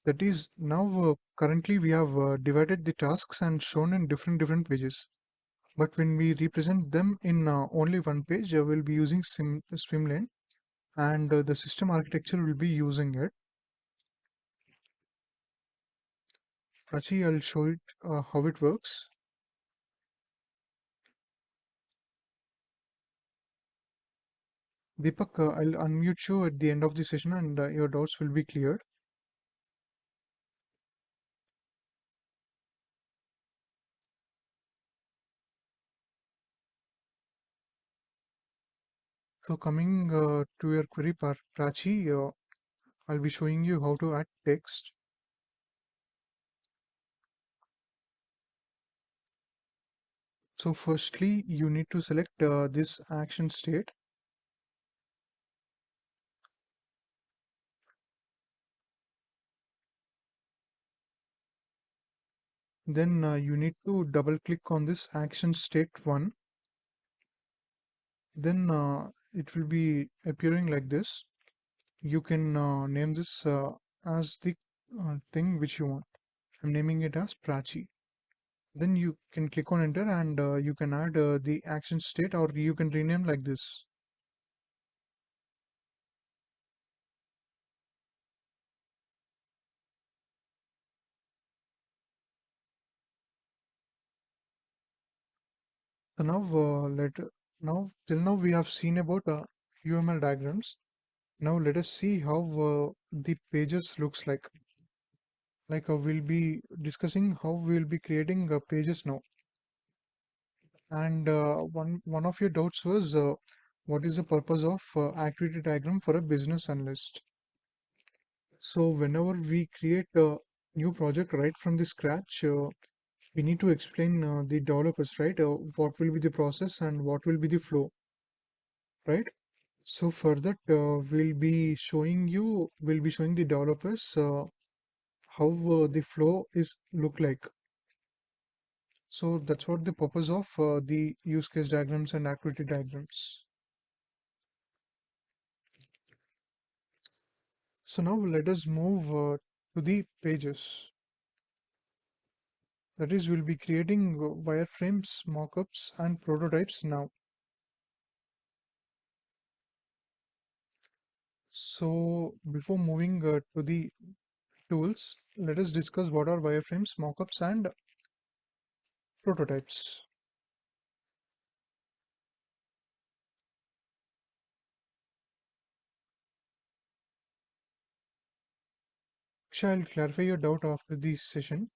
That is, now currently we have divided the tasks and shown in different pages. But when we represent them in only one page, we'll be using swimlane, and the system architecture will be using it. Prachi, I'll show it how it works. Deepak, I'll unmute you at the end of the session and your doubts will be cleared. So coming to your query, Prachi, I'll be showing you how to add text. So firstly, you need to select this action state. Then you need to double click on this action state 1. Then it will be appearing like this. You can name this as the thing which you want. I'm naming it as Prachi. Then you can click on enter and you can add the action state, or you can rename like this. So now till now we have seen about UML diagrams. Now let us see how the pages looks like. Like we'll be discussing how we'll be creating pages now. And one of your doubts was what is the purpose of activity diagram for a business analyst? So whenever we create a new project right from the scratch, we need to explain the developers, right? What will be the process and what will be the flow, right? So for that, we'll be showing the developers how the flow is look like. So that's what the purpose of the use case diagrams and activity diagrams. So now let us move to the pages. That is, we'll be creating wireframes, mockups, and prototypes now. So before moving to the tools, let us discuss what are wireframes, mockups, and prototypes. I'll clarify your doubt after this session.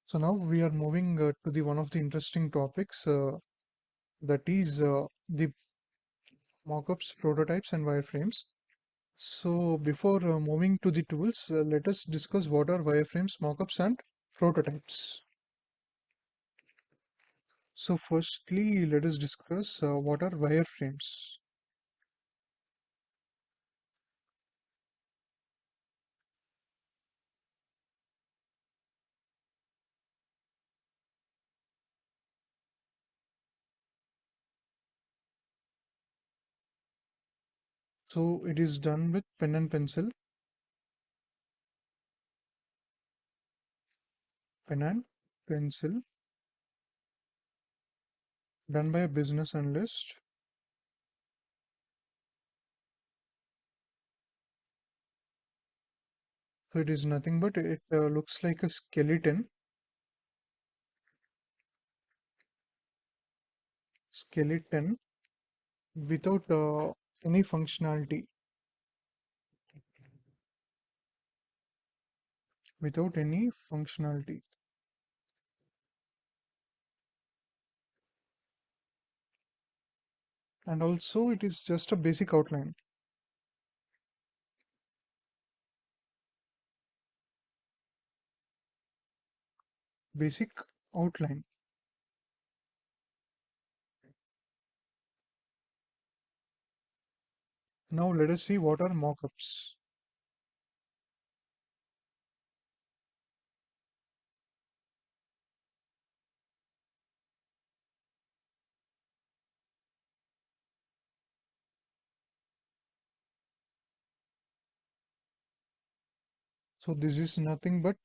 So now we are moving to the one of the interesting topics, that is the mockups, prototypes, and wireframes. So before moving to the tools, let us discuss what are wireframes, mockups, and prototypes. So firstly, let us discuss what are wireframes. So it is done with pen and pencil, pen and pencil, done by a business analyst. So it is nothing but it looks like a skeleton without any functionality, without any functionality. And also it is just a basic outline, basic outline. Now let us see what are mockups. So this is nothing but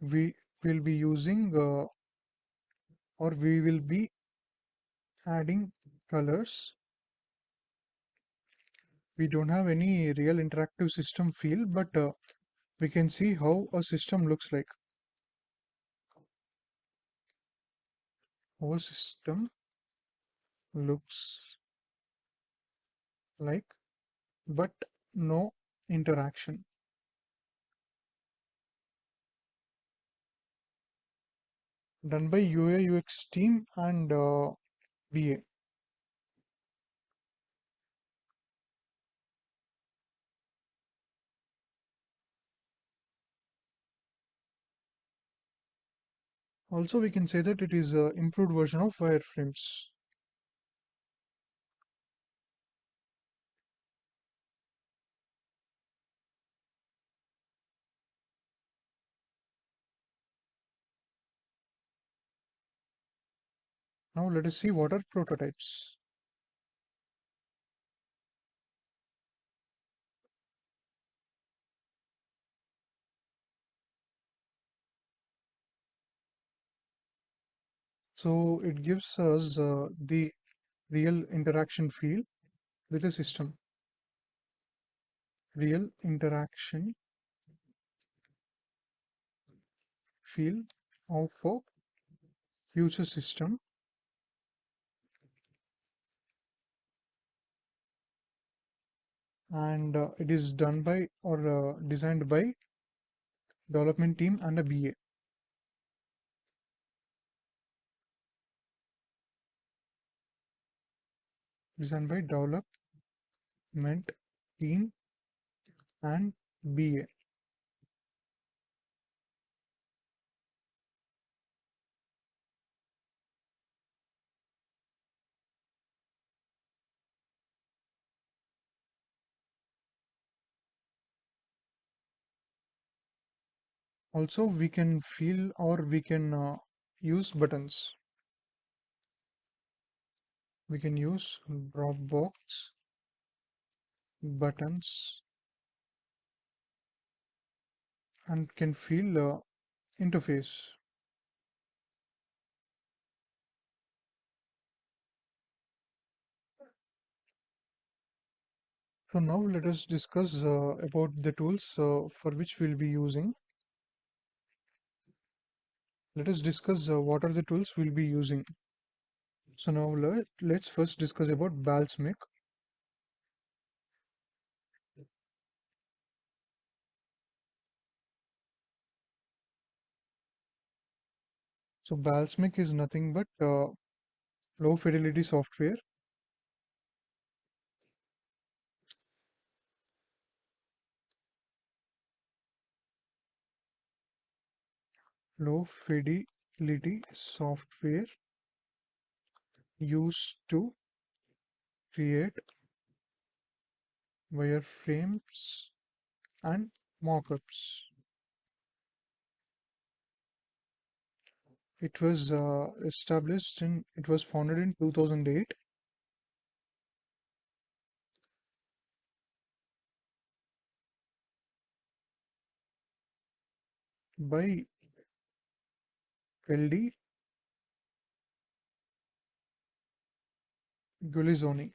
we will be using or we will be adding colors. We don't have any real interactive system feel, but we can see how a system looks like. Our system looks like, but no interaction. Done by UI UX team and BA. Also, we can say that it is an improved version of wireframes. Now let us see what are prototypes. So it gives us the real interaction feel with the system. Real interaction feel of a future system, and it is done by or designed by development team and a BA. Designed by development team and BA. Also, we can feel or we can use buttons. We can use Dropbox buttons and can feel interface. So now let us discuss about the tools for which we'll be using. Let us discuss what are the tools we'll be using. So now let's first discuss about Balsamiq. So Balsamiq is nothing but low fidelity software. Low fidelity software used to create wireframes and mockups. It was it was founded in 2008 by LD Gulizzoni.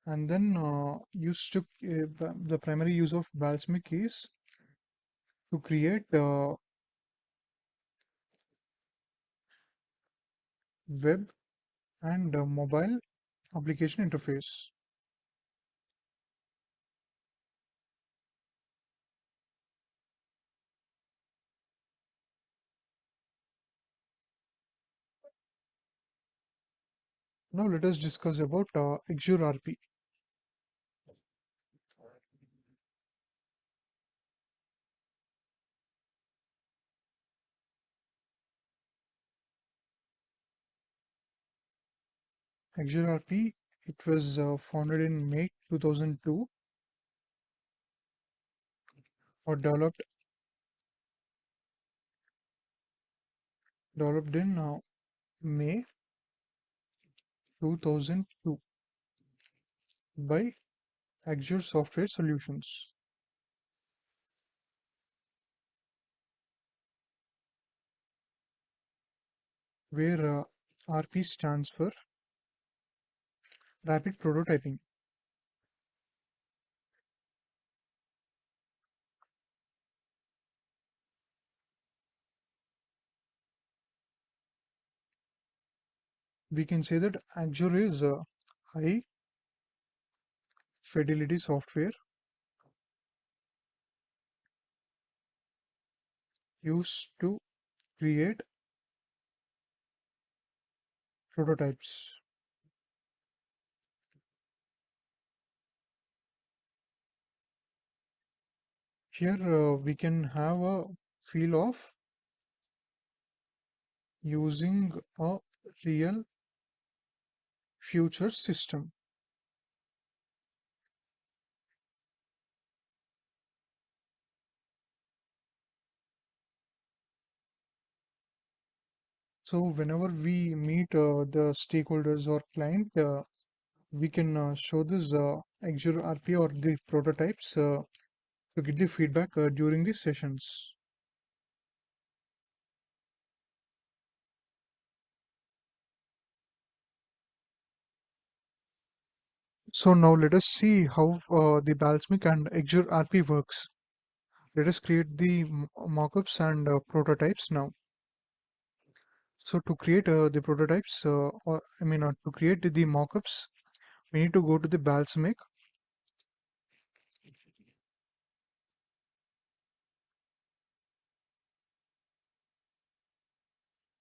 And then the primary use of Balsamiq is to create web and mobile application interface. Now let us discuss about Axure RP. Axure RP, it was founded in May 2002 or developed in May 2002 by Axure Software Solutions, where RP stands for Rapid Prototyping. We can say that Axure is a high fidelity software used to create prototypes. Here we can have a feel of using a real future system. So whenever we meet the stakeholders or client, we can show this Axure RP or the prototypes to get the feedback during the sessions. So now let us see how the Balsamiq and Axure RP works. Let us create the mockups and prototypes now. So to create the prototypes, or I mean to create the mockups, we need to go to the Balsamiq.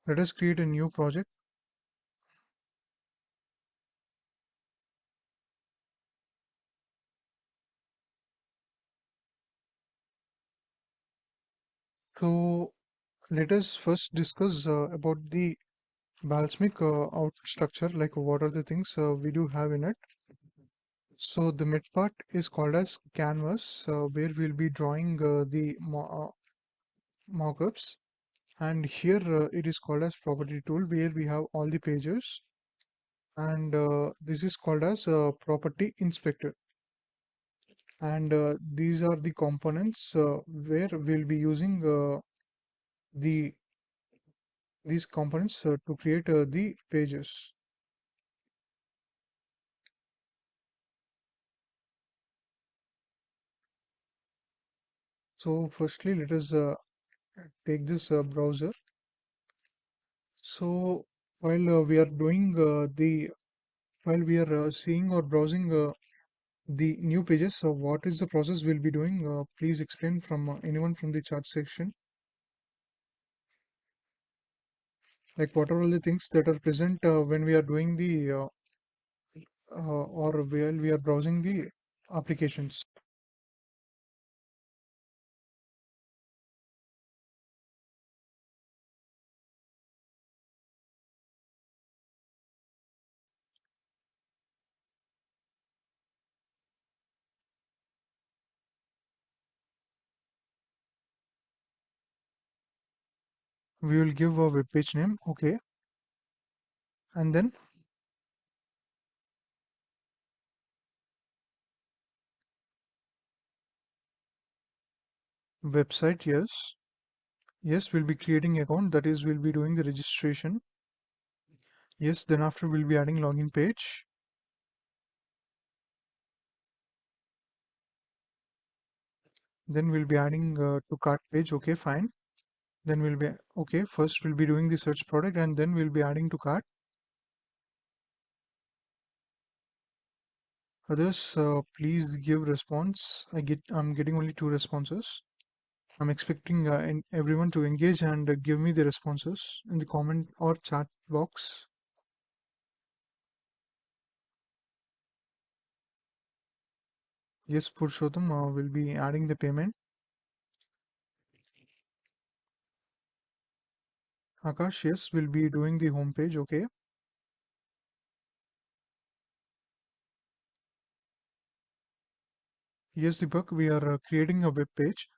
Let us create a new project. So let us first discuss about the Balsamiq out structure, like what are the things we do have in it. So the mid part is called as canvas, where we'll be drawing the mockups. And here it is called as property tool, where we have all the pages. And this is called as property inspector. And these are the components where we'll be using the these components to create the pages. So firstly, let us take this browser. So while we are doing while we are seeing or browsing the new pages, so what is the process we'll be doing? Please explain from anyone from the chat section. Like what are all the things that are present when we are doing the or while we are browsing the applications. We will give a web page name, okay, and then website, yes. Yes, we'll be creating account, that is we'll be doing the registration. Yes, then after we'll be adding login page. Then we'll be adding to cart page, okay, fine. Then we'll be, okay, first we'll be doing the search product and then we'll be adding to cart. Others, please give response. I'm getting only 2 responses. I'm expecting everyone to engage and give me the responses in the comment or chat box. Yes, Purushottam will be adding the payment. Akash, yes, will be doing the homepage. Okay. Yes, Deepak, we are creating a web page.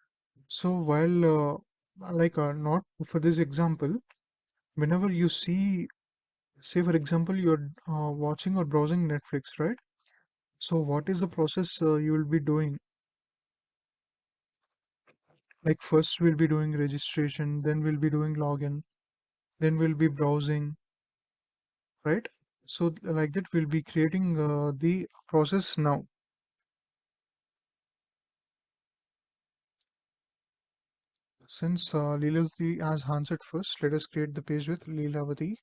So while not for this example, whenever you see, say for example, you're watching or browsing Netflix, right? So what is the process you will be doing? Like first we'll be doing registration, then we'll be doing login, then we'll be browsing, right? So like that we'll be creating the process now. Since Leelavati has answered first, let us create the page with Leelavati.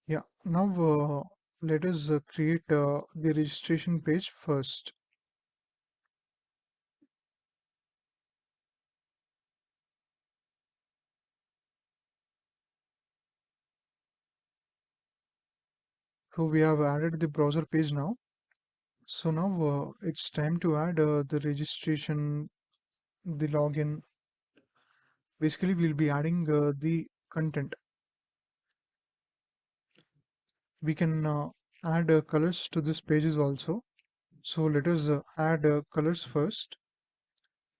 Yeah, now let us create the registration page first. So we have added the browser page now. So now it's time to add the registration, the login. Basically, we'll be adding the content. We can add colors to this pages also. So let us add colors first.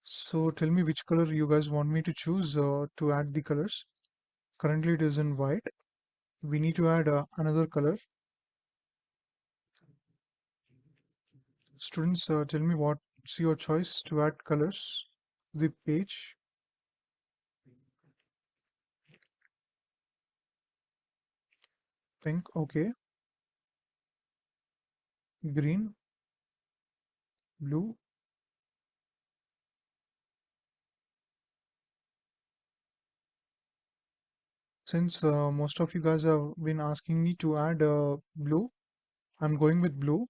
So tell me which color you guys want me to choose to add the colors. Currently it is in white. We need to add another color. Students, tell me what's your choice to add colors to the page. Pink, okay. Green, blue. Since most of you guys have been asking me to add blue, I'm going with blue.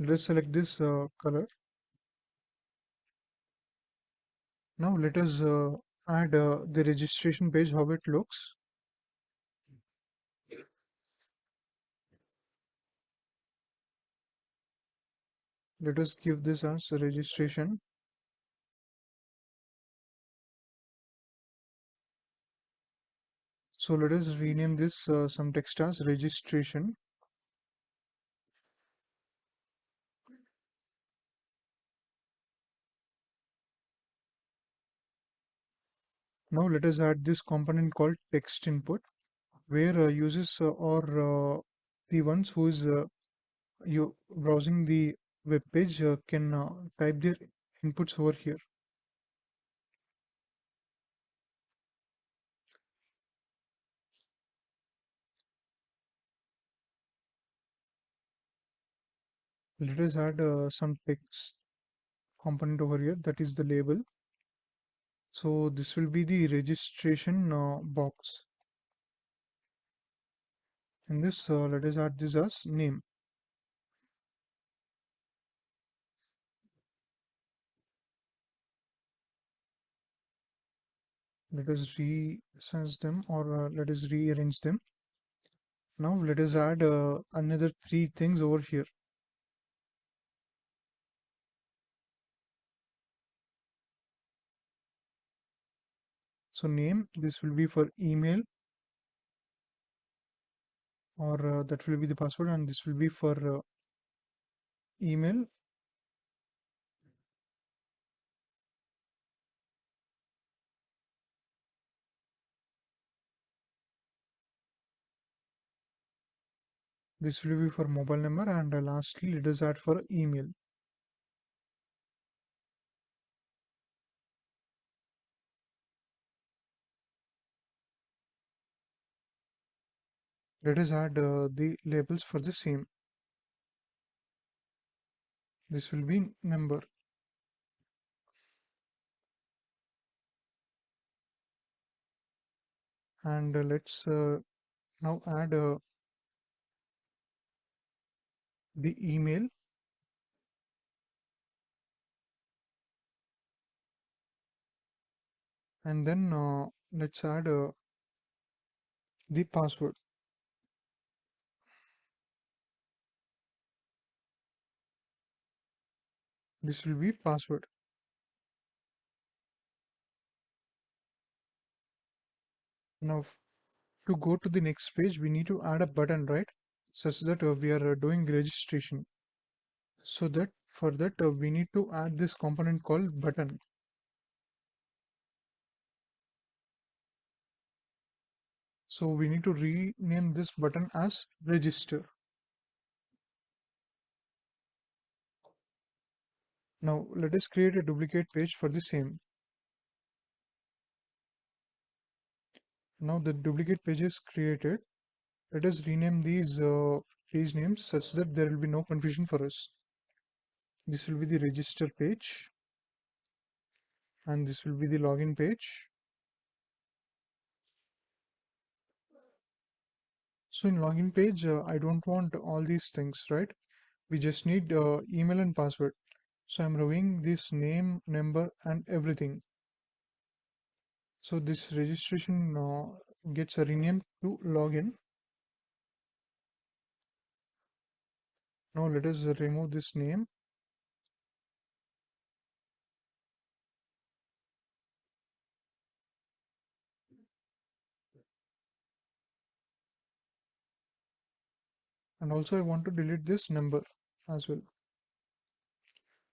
Let's select this color. Now let us add the registration page, how it looks. Let us give this as registration. So let us rename this some text as registration. Now let us add this component called text input, where users or the ones who is you browsing the web page can type their inputs over here. Let us add some text component over here, that is the label. So this will be the registration box. In this, let us add this as name. Let us resize them or let us rearrange them. Now let us add another three things over here. So name, this will be for email, or that will be the password, and this will be for email. This will be for mobile number, and lastly let us add for email. Let us add the labels for the same. This will be number. And let's now add the email. And then let's add the password. This will be password. Now to go to the next page, we need to add a button, right? Such that we are doing registration. So that for that we need to add this component called button. So we need to rename this button as register. Now let us create a duplicate page for the same. Now the duplicate page is created. Let us rename these page names such that there will be no confusion for us. This will be the register page and this will be the login page. So in login page, I don't want all these things, right? We just need email and password. So I'm removing this name, number and everything. So this registration gets renamed to login. Now let us remove this name. And also I want to delete this number as well.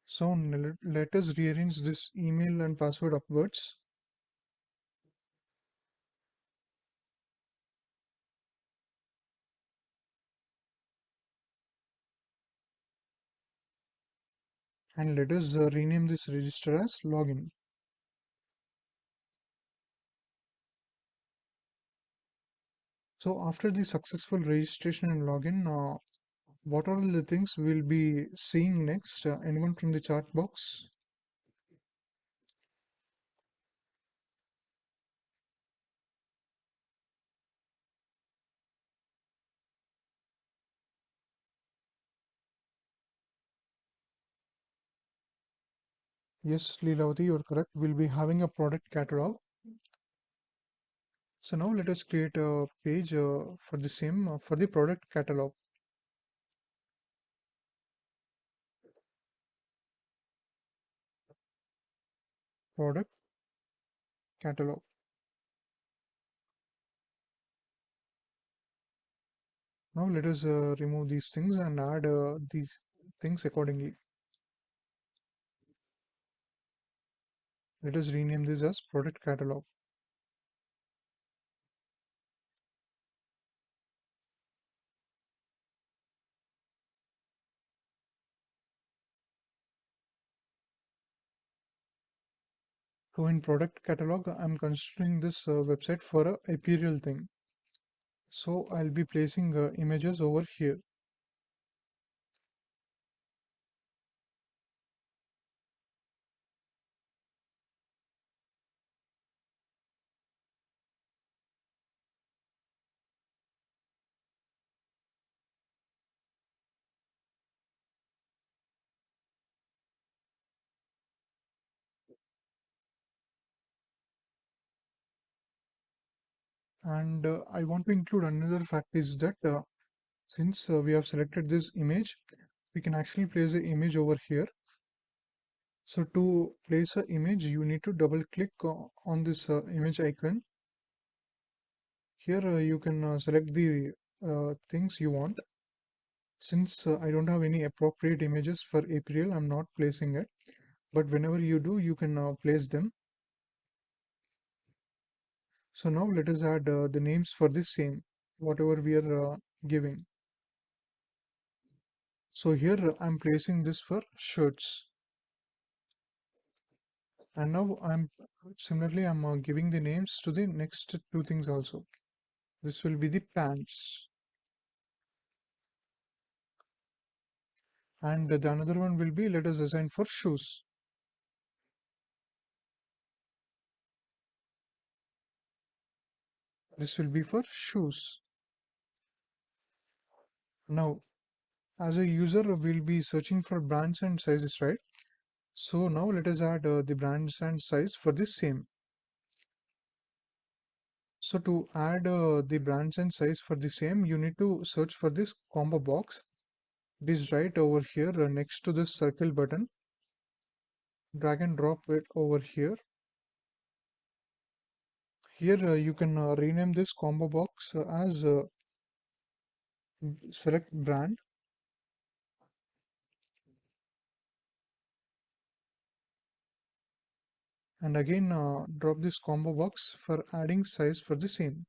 So let us rearrange this email and password upwards. And let us rename this register as login. So after the successful registration and login, what are the things we'll be seeing next? Anyone from the chat box? Yes, Leelavati, you're correct. We'll be having a product catalog. So now let us create a page for the same for the product catalog. Product catalog. Now let us remove these things and add these things accordingly. Let us rename this as product catalog. So in product catalog, I'm considering this website for a apparel thing. So I'll be placing images over here. And I want to include another fact is that since we have selected this image, we can actually place the image over here. So to place an image, you need to double click on this image icon. Here you can select the things you want. Since I don't have any appropriate images for April, I'm not placing it. But whenever you do, you can place them. So now let us add the names for the same, whatever we are giving. So here I'm placing this for shirts. And now I'm giving the names to the next two things also. This will be the pants. And the another one will be, let us assign for shoes. This will be for shoes. Now, as a user, we'll be searching for brands and sizes, right? So now let us add the brands and size for this same. So to add the brands and size for the same, you need to search for this combo box. It is right over here next to this circle button. drag and drop it over here. Here you can rename this combo box as select brand, and again drop this combo box for adding size for the same.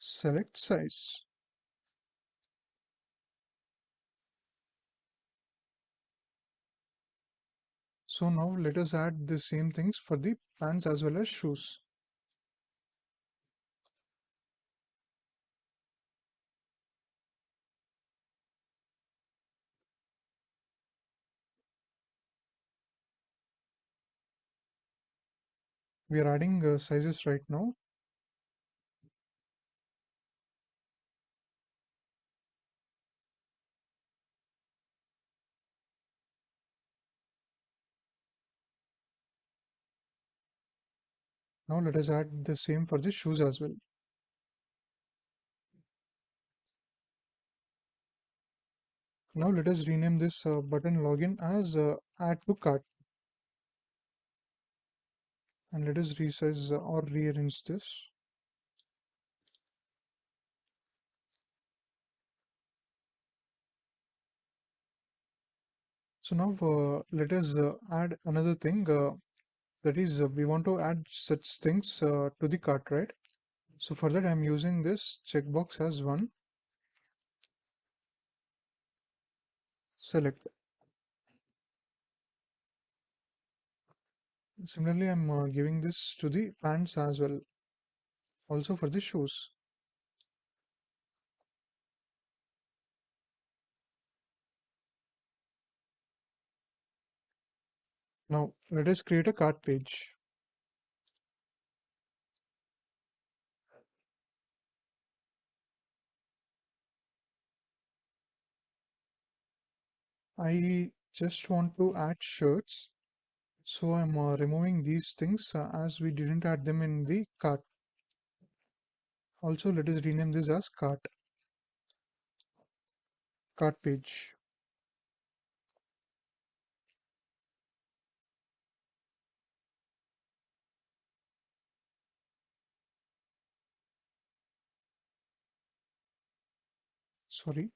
Select size. So now let us add the same things for the pants as well as shoes. We are adding sizes right now. Now let us add the same for the shoes as well. Now let us rename this button login as add to cart, and let us resize or rearrange this. So now let us add another thing, that is we want to add such things to the cart, right? So for that I'm using this checkbox as one. Select. Similarly, I'm giving this to the pants as well, also for the shoes. Now let us create a cart page. I just want to add shirts, so I'm removing these things as we didn't add them in the cart. Also, let us rename this as cart page. Sorry.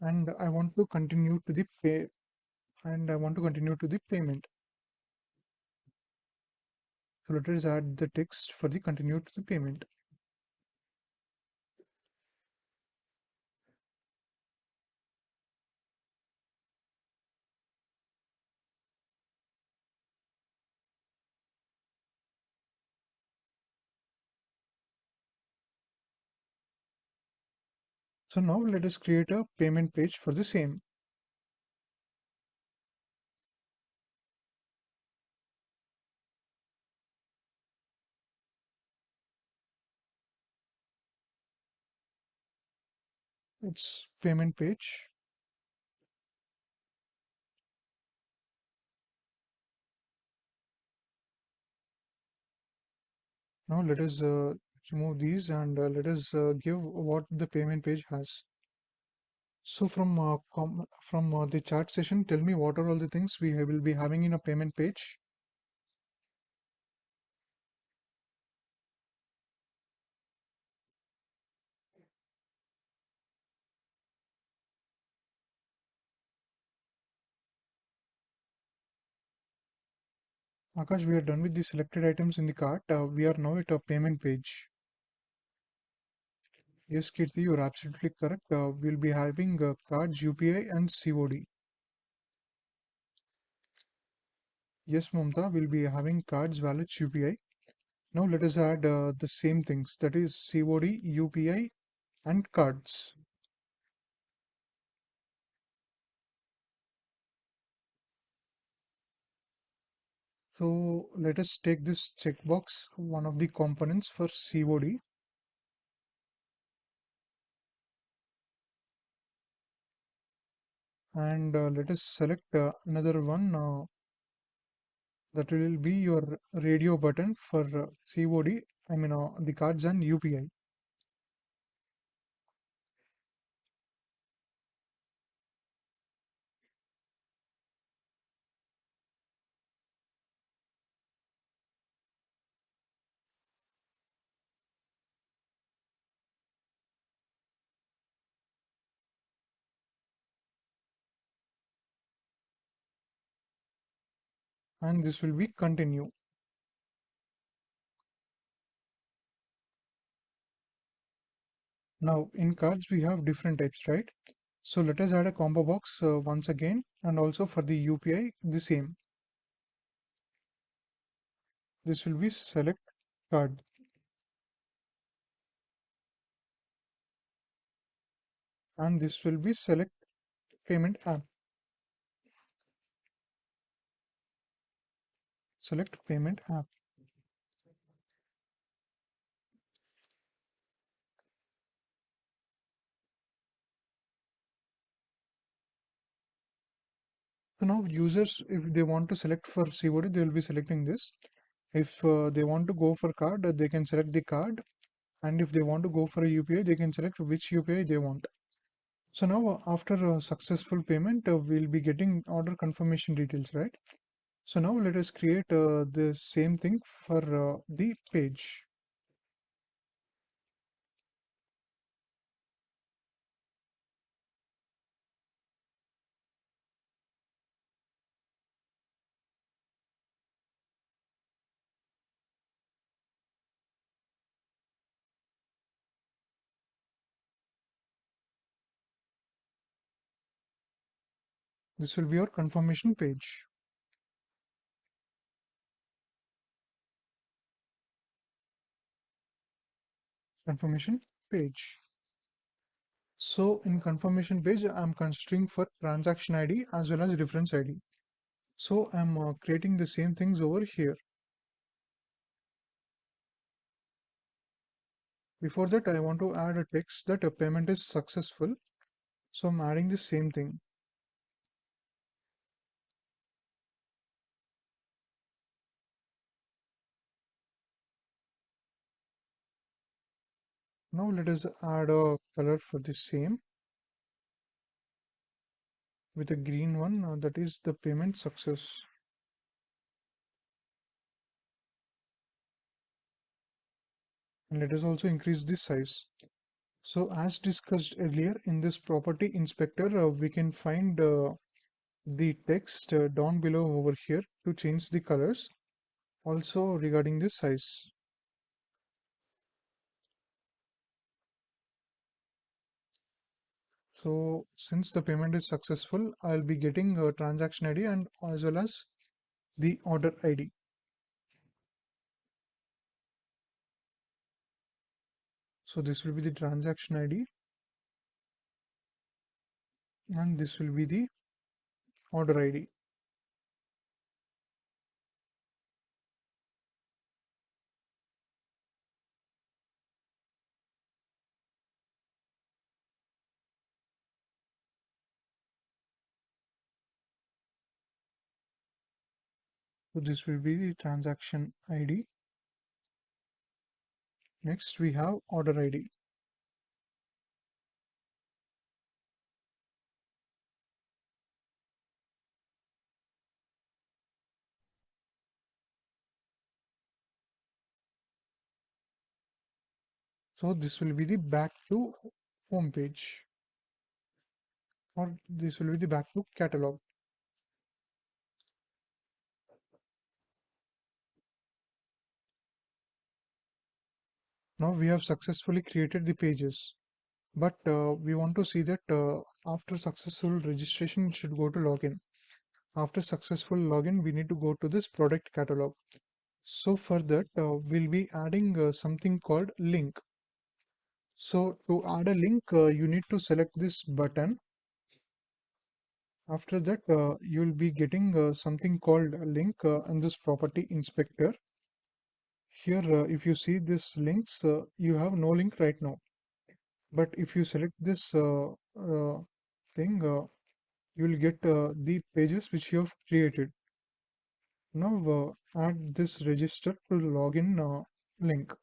And I want to continue to the pay, and I want to continue to the payment. So let us add the text for the continue to the payment. So now let us create a payment page for the same. It's payment page. Now let us remove these, and let us give what the payment page has. So from the chat session, tell me what are all the things we will be having in a payment page. Akash, we are done with the selected items in the cart. We are now at a payment page. Yes, Kirti, you're absolutely correct. We'll be having cards, UPI, and COD. Yes, Mamta, we'll be having cards, wallets, UPI. Now let us add the same things, that is COD, UPI, and cards. So let us take this checkbox, one of the components for COD, and let us select another one, That will be your radio button for COD, I mean the cards and UPI. And this will be continue. Now in cards we have different types, right? So let us add a combo box once again, and also for the UPI the same. This will be select card, and this will be select payment app. Select payment app. So now users, if they want to select for COD, they will be selecting this. If they want to go for card, they can select the card. And if they want to go for a UPI, they can select which UPI they want. So now after a successful payment, we'll be getting order confirmation details, right? So now let us create the same thing for the page. This will be our confirmation page. Confirmation page. So in confirmation page, I'm considering for transaction ID as well as reference ID. So I'm creating the same things over here. Before that, I want to add a text that a payment is successful. So I'm adding the same thing. Now let us add a color for the same with a green one, that is the payment success. And let us also increase the size. So as discussed earlier in this property inspector, we can find the text down below over here to change the colors. Also regarding the size. So since the payment is successful, I'll be getting a transaction ID and as well as the order ID. So this will be the transaction ID and this will be the order ID. So this will be the transaction ID. Next we have order ID. So this will be the back to home page, or this will be the back to catalog. Now we have successfully created the pages, but we want to see that after successful registration it should go to login. After successful login, we need to go to this product catalog. So for that, we'll be adding something called link. So to add a link, you need to select this button. After that, you'll be getting something called a link in this property inspector. Here, if you see this links, you have no link right now. But if you select this thing, you will get the pages which you have created. Now add this register to the login link.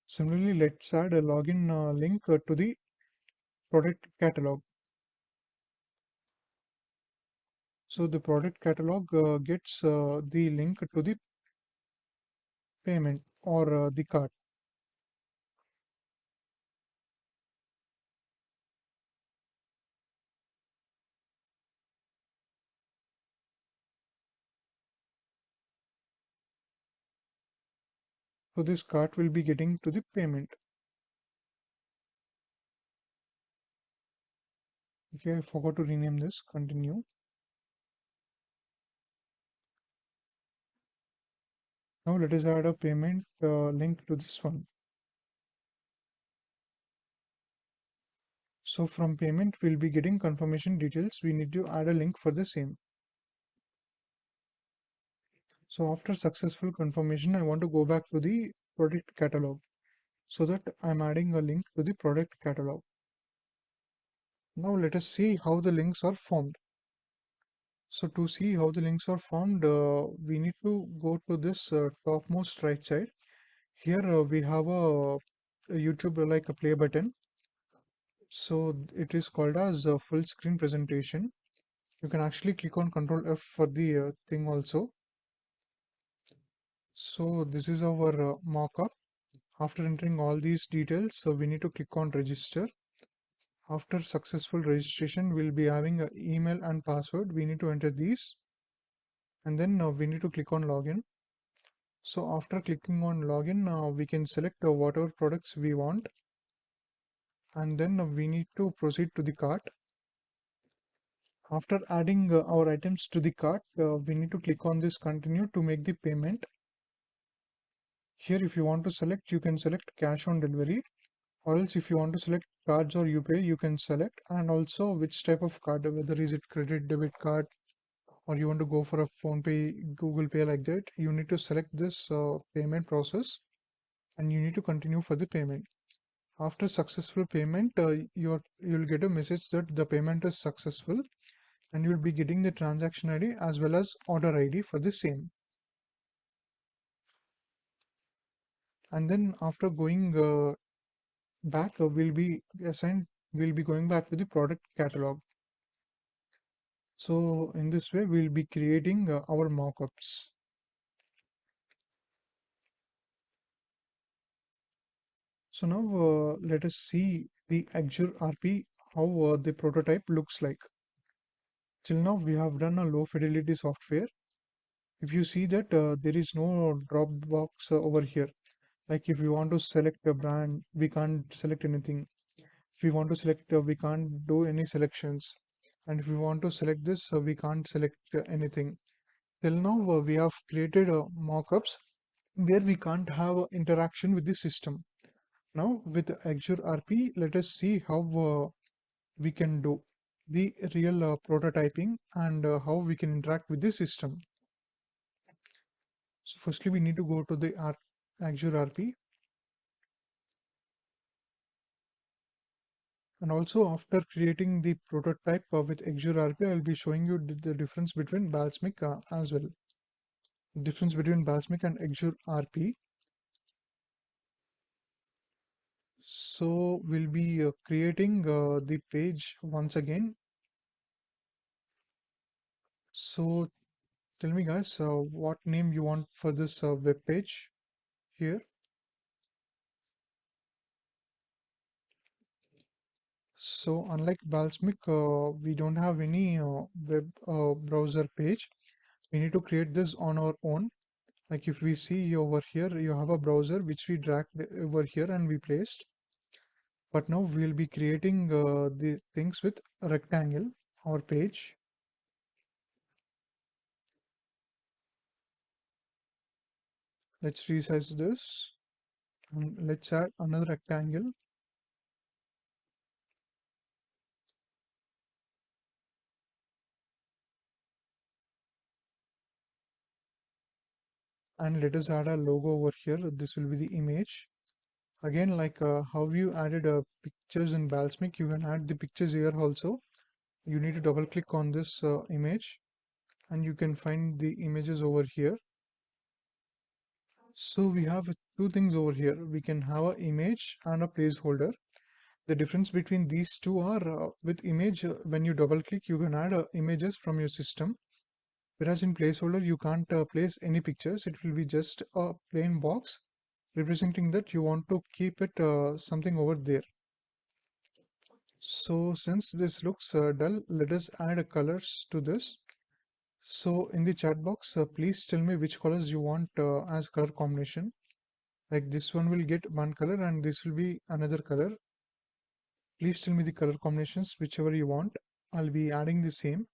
Similarly, let's add a login link to the product catalog. So the product catalog gets the link to the payment or the cart. So this cart will be getting to the payment. Okay, I forgot to rename this. Continue. Now let us add a payment link to this one. So from payment, we'll be getting confirmation details. We need to add a link for the same. So after successful confirmation, I want to go back to the product catalog so that I'm adding a link to the product catalog. Now let us see how the links are formed. So to see how the links are formed, we need to go to this topmost right side. Here we have a YouTube like a play button. So it is called as a full screen presentation. You can actually click on Control F for the thing also. So this is our mockup. After entering all these details, so we need to click on register. After successful registration, we'll be having an email and password. We need to enter these and then we need to click on login. So after clicking on login, we can select whatever products we want and then we need to proceed to the cart. After adding our items to the cart, we need to click on this continue to make the payment. Here if you want to select, you can select cash on delivery, or else if you want to select cards or UPay, you can select, and also which type of card, whether is it credit, debit card, or you want to go for a phone pay, Google Pay, like that. You need to select this payment process and you need to continue for the payment. After successful payment, you'll get a message that the payment is successful and you'll be getting the transaction ID as well as order ID for the same. And then after going back, we'll be going back to the product catalog. So in this way, we'll be creating our mockups. So now let us see the Axure RP, how the prototype looks like. Till now, we have done a low fidelity software. If you see that there is no drop box over here. Like if you want to select a brand, we can't select anything. If we want to select, we can't do any selections. And if we want to select this, we can't select anything. Till now, we have created mockups where we can't have interaction with the system. Now with Axure RP, let us see how we can do the real prototyping and how we can interact with the system. So firstly, we need to go to the Axure RP. And also after creating the prototype with Axure RP, I will be showing you the difference between Balsamiq as well. Difference between Balsamiq and Axure RP. So we'll be creating the page once again. So tell me guys, what name you want for this web page here. So unlike Balsamiq, we don't have any web browser page. We need to create this on our own. Like if we see over here, you have a browser which we dragged over here and we placed. But now we'll be creating the things with a rectangle or page. Let's resize this and let's add another rectangle. And let us add a logo over here. This will be the image. Again, like how you added pictures in Balsamiq, you can add the pictures here also. You need to double click on this image and you can find the images over here. So we have two things over here. We can have an image and a placeholder. The difference between these two are with image, when you double click, you can add images from your system. Whereas in placeholder, you can't place any pictures. It will be just a plain box representing that you want to keep it something over there. So since this looks dull, let us add colors to this. So in the chat box, please tell me which colors you want as color combination. Like this one will get one color and this will be another color. Please tell me the color combinations, whichever you want. I'll be adding the same.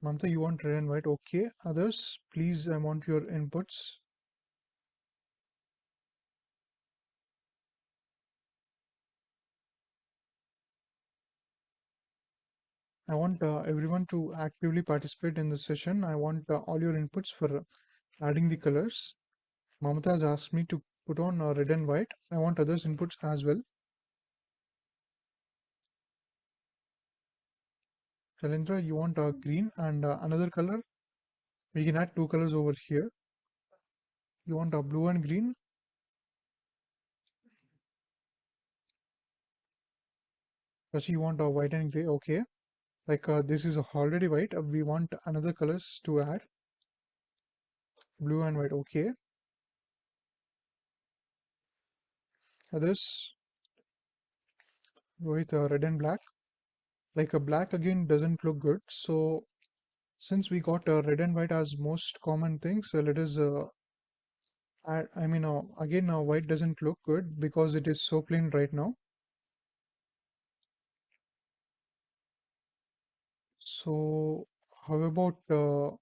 Mamta, you want red and white? Okay. Others, please, I want your inputs. I want everyone to actively participate in the session. I want all your inputs for adding the colors. Mamata has asked me to put on red and white. I want others' inputs as well. Shalendra, you want green and another color? We can add two colors over here. You want blue and green? Rashi, you want white and gray? Okay. Like this is already white. We want another colors to add. Blue and white. Okay. Others with red and black. Like a black again doesn't look good. So since we got red and white as most common things, let us add, I mean, again, white doesn't look good because it is so plain right now. So how about the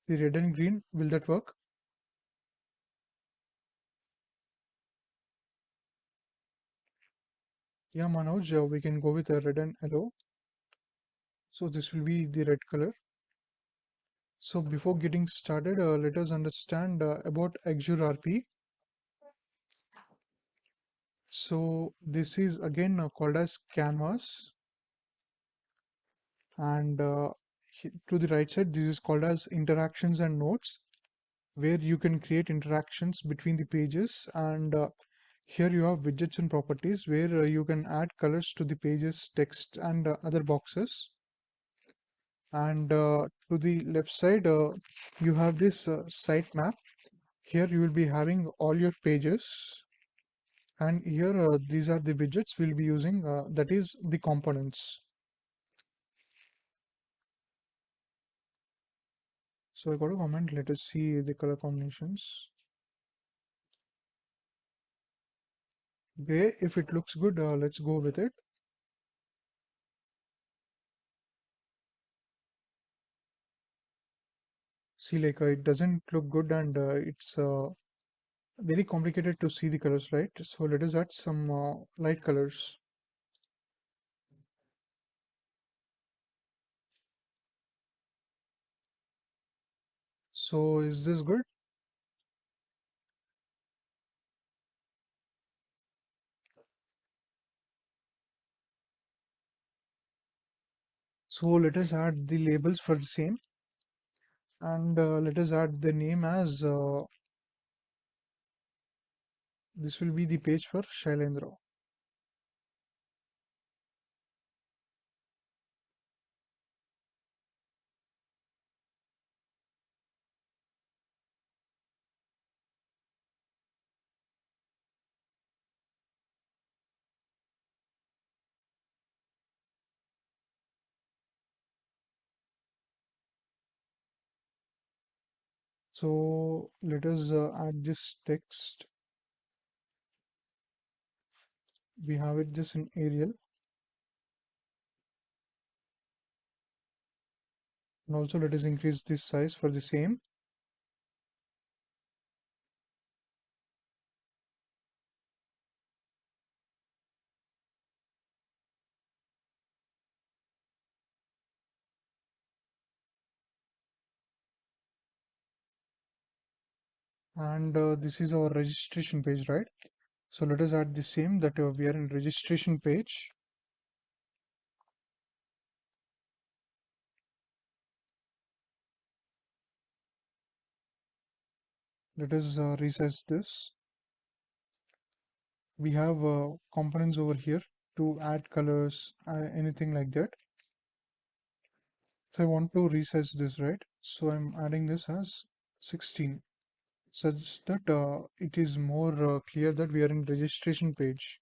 red and green? Will that work? Yeah, Manoj, we can go with a red and yellow. So this will be the red color. So before getting started, let us understand about Axure RP. So this is again called as canvas, and to the right side, this is called as interactions and notes, where you can create interactions between the pages. And here you have widgets and properties, where you can add colors to the pages, text, and other boxes. And to the left side, you have this sitemap. Here you will be having all your pages, and here these are the widgets we'll be using, that is the components. So I got a comment. Let us see the color combinations. Gray, if it looks good, let's go with it. See, like it doesn't look good, and it's very complicated to see the colors, right? So let us add some light colors. So is this good? So let us add the labels for the same, and let us add the name as this will be the page for Shailendra. So let us add this text. We have it just in Arial, and also let us increase this size for the same. And this is our registration page, right? So let us add the same, that we are in registration page. Let us resize this. We have components over here to add colors, anything like that. So I want to resize this, right? So I'm adding this as 16, such that it is more clear that we are in registration page.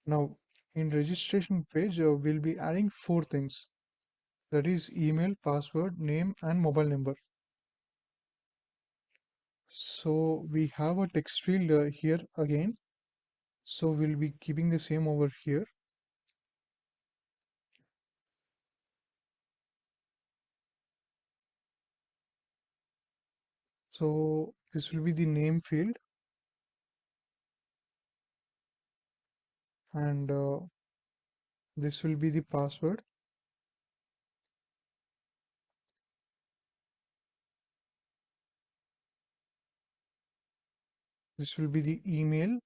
Now, in registration page, we'll be adding four things. That is email, password, name, and mobile number. So we have a text field here again. So we'll be keeping the same over here. So this will be the name field, and this will be the password. This will be the email,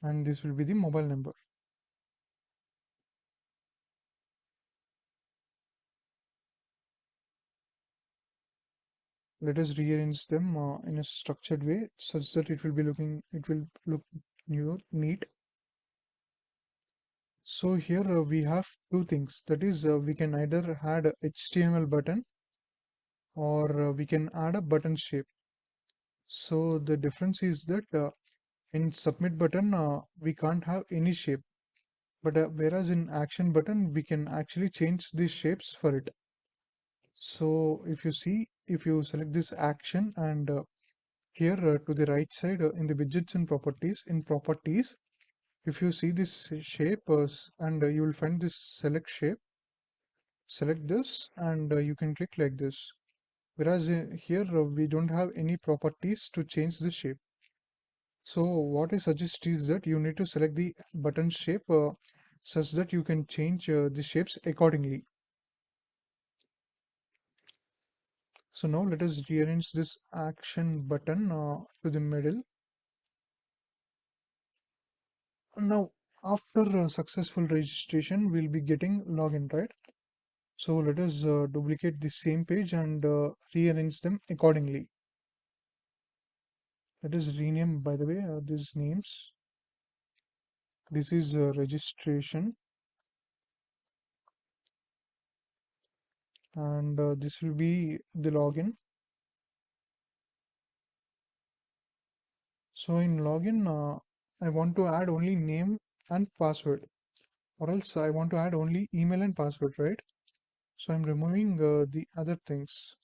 and this will be the mobile number. Let us rearrange them in a structured way such that it will look neat. So here we have two things. That is, we can either add a HTML button, or we can add a button shape. So the difference is that in submit button we can't have any shape, but whereas in action button we can actually change the shapes for it. So if you see, if you select this action, and here to the right side in the widgets and properties, if you see this shape and you will find this select shape, select this, and you can click like this. Whereas here we don't have any properties to change the shape. So what I suggest is that you need to select the button shape such that you can change the shapes accordingly. So now let us rearrange this action button to the middle. Now, after successful registration, we'll be getting login, right? So let us duplicate the same page and rearrange them accordingly. Let us rename, by the way, these names. This is registration, and this will be the login. So in login, I want to add only name and password, or else I want to add only email and password, right? So I'm removing the other things.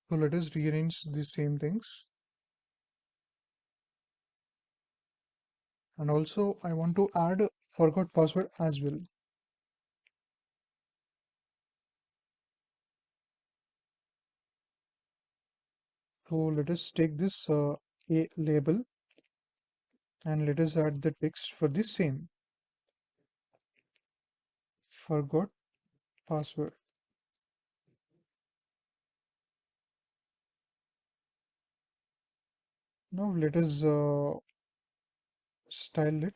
So let us rearrange the same things. And also I want to add forgot password as well. So let us take this a label, and let us add the text for the same, forgot password. Now let us style it.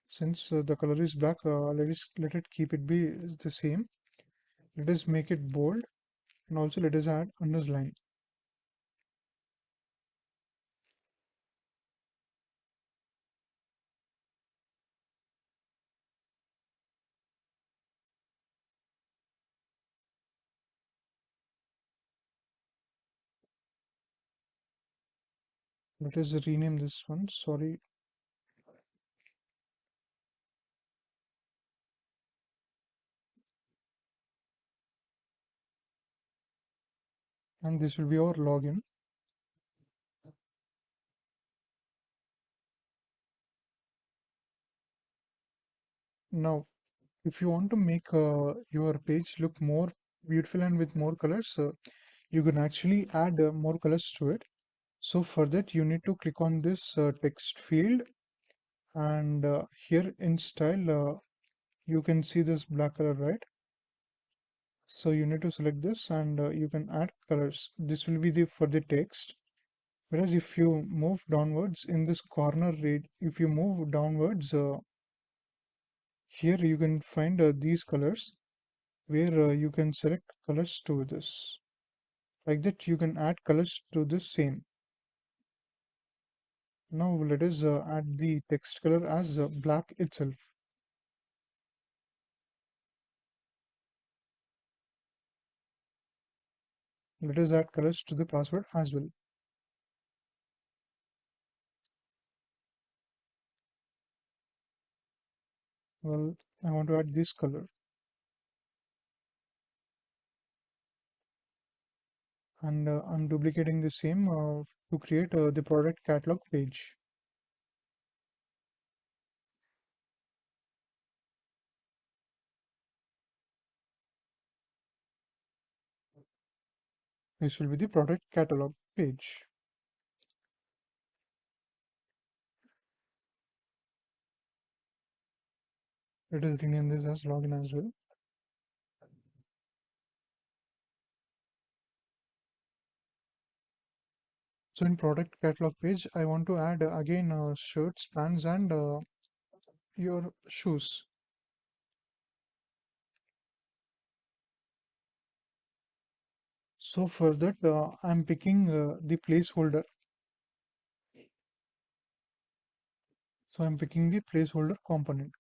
Since the color is black, let it keep it be the same. Let us make it bold, and also let us add underline. Let us rename this one, sorry. And this will be our login. Now if you want to make your page look more beautiful and with more colors, you can actually add more colors to it. So for that you need to click on this text field, and here in style you can see this black color, right? So you need to select this, and you can add colors. This will be the for the text. Whereas if you move downwards in this corner read, if you move downwards here you can find these colors, where you can select colors to this. Like that you can add colors to this same. Now let us add the text color as black itself. Let us add colors to the password as well. Well, I want to add this color, and I'm duplicating the same to create the product catalog page. This will be the product catalog page. Let us rename this as login as well. So in product catalog page, I want to add again shirts, pants, and your shoes. So for that, I'm picking the placeholder. So I'm picking the placeholder component.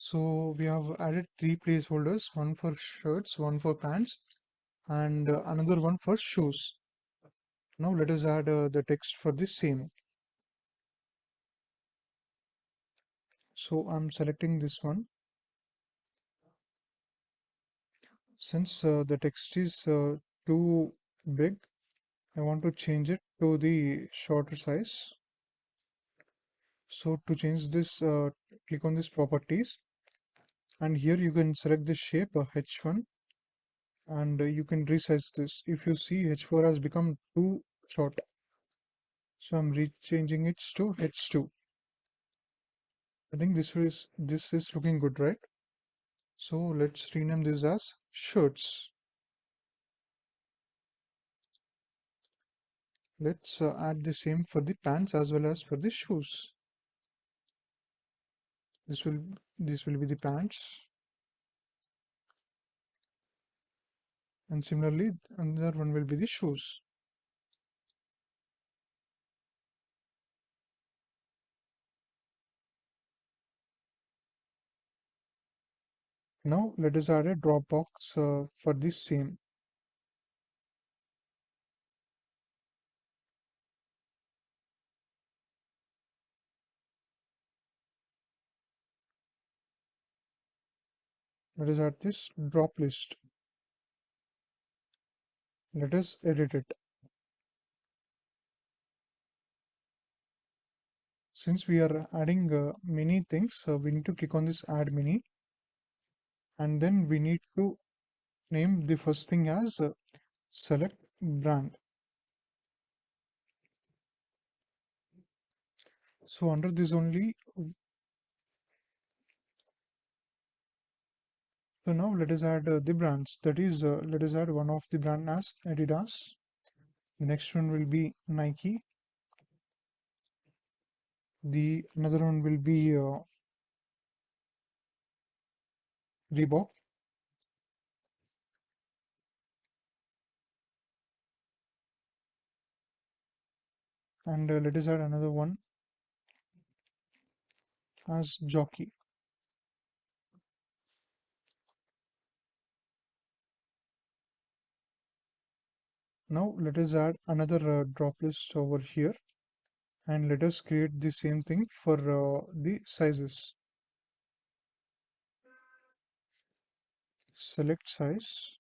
So we have added three placeholders, one for shirts, one for pants, and another one for shoes. Now let us add the text for the same. So I'm selecting this one. Since the text is too big, I want to change it to the shorter size. So to change this, click on this properties, and here you can select the shape H1, and you can resize this. If you see, H4 has become too short, so I'm rechanging it to H2. I think this is looking good, right? So let's rename this as shirts. Let's add the same for the pants as well as for the shoes. This will be the pants, and similarly another one will be the shoes. Now let us add a drop box for this same. Let us add this drop list. Let us edit it. Since we are adding many things, we need to click on this add many, and then we need to name the first thing as select brand. So under this only, so now let us add the brands. That is, let us add one of the brand as Adidas. The next one will be Nike. The another one will be Reebok. And let us add another one as Jockey. Now let us add another drop list over here, and let us create the same thing for the sizes. select size.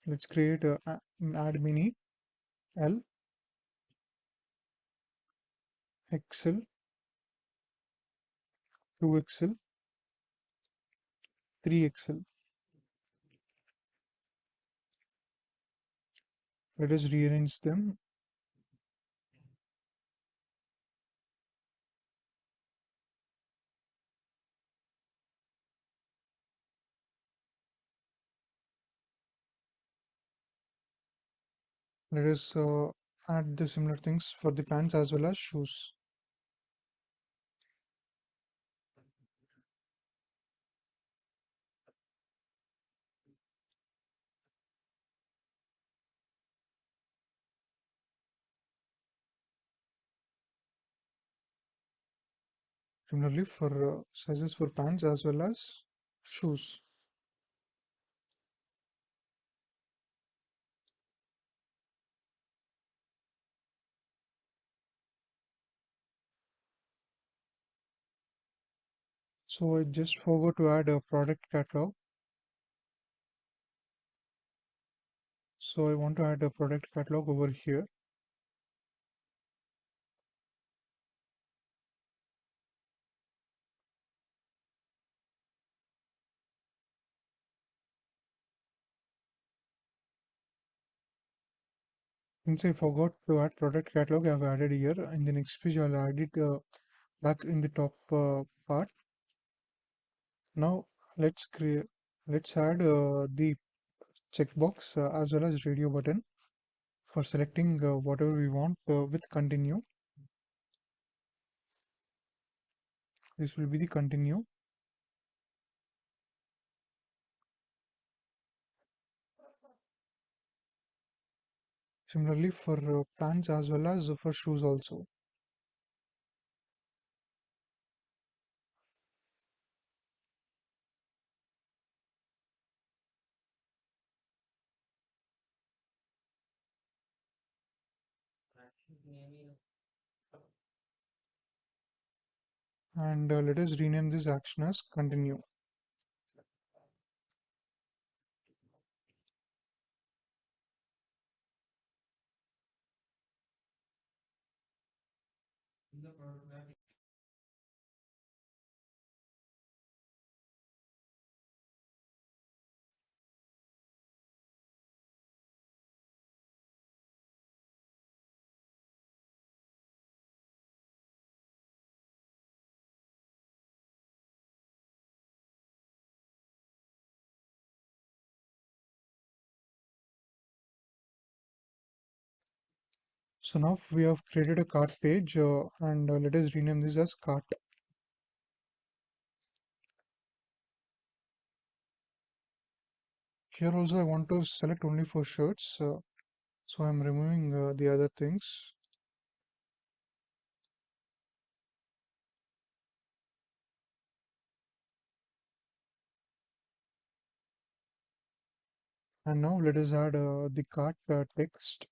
Let's create add mini L, XL, 2XL, 3XL. Let us rearrange them. Let us add the similar things for the pants as well as shoes. Similarly for sizes for pants as well as shoes. So I just forgot to add a product catalog. So I want to add a product catalog over here. Since I forgot to add product catalog, I've added here. In the next page, I'll add it back in the top part. Now let's add the checkbox as well as radio button for selecting whatever we want with continue. This will be the continue. Similarly for pants as well as for shoes also. And let us rename this action as continue. So now we have created a cart page and let us rename this as cart. Here also I want to select only for shirts, so I'm removing the other things. And now let us add the cart text.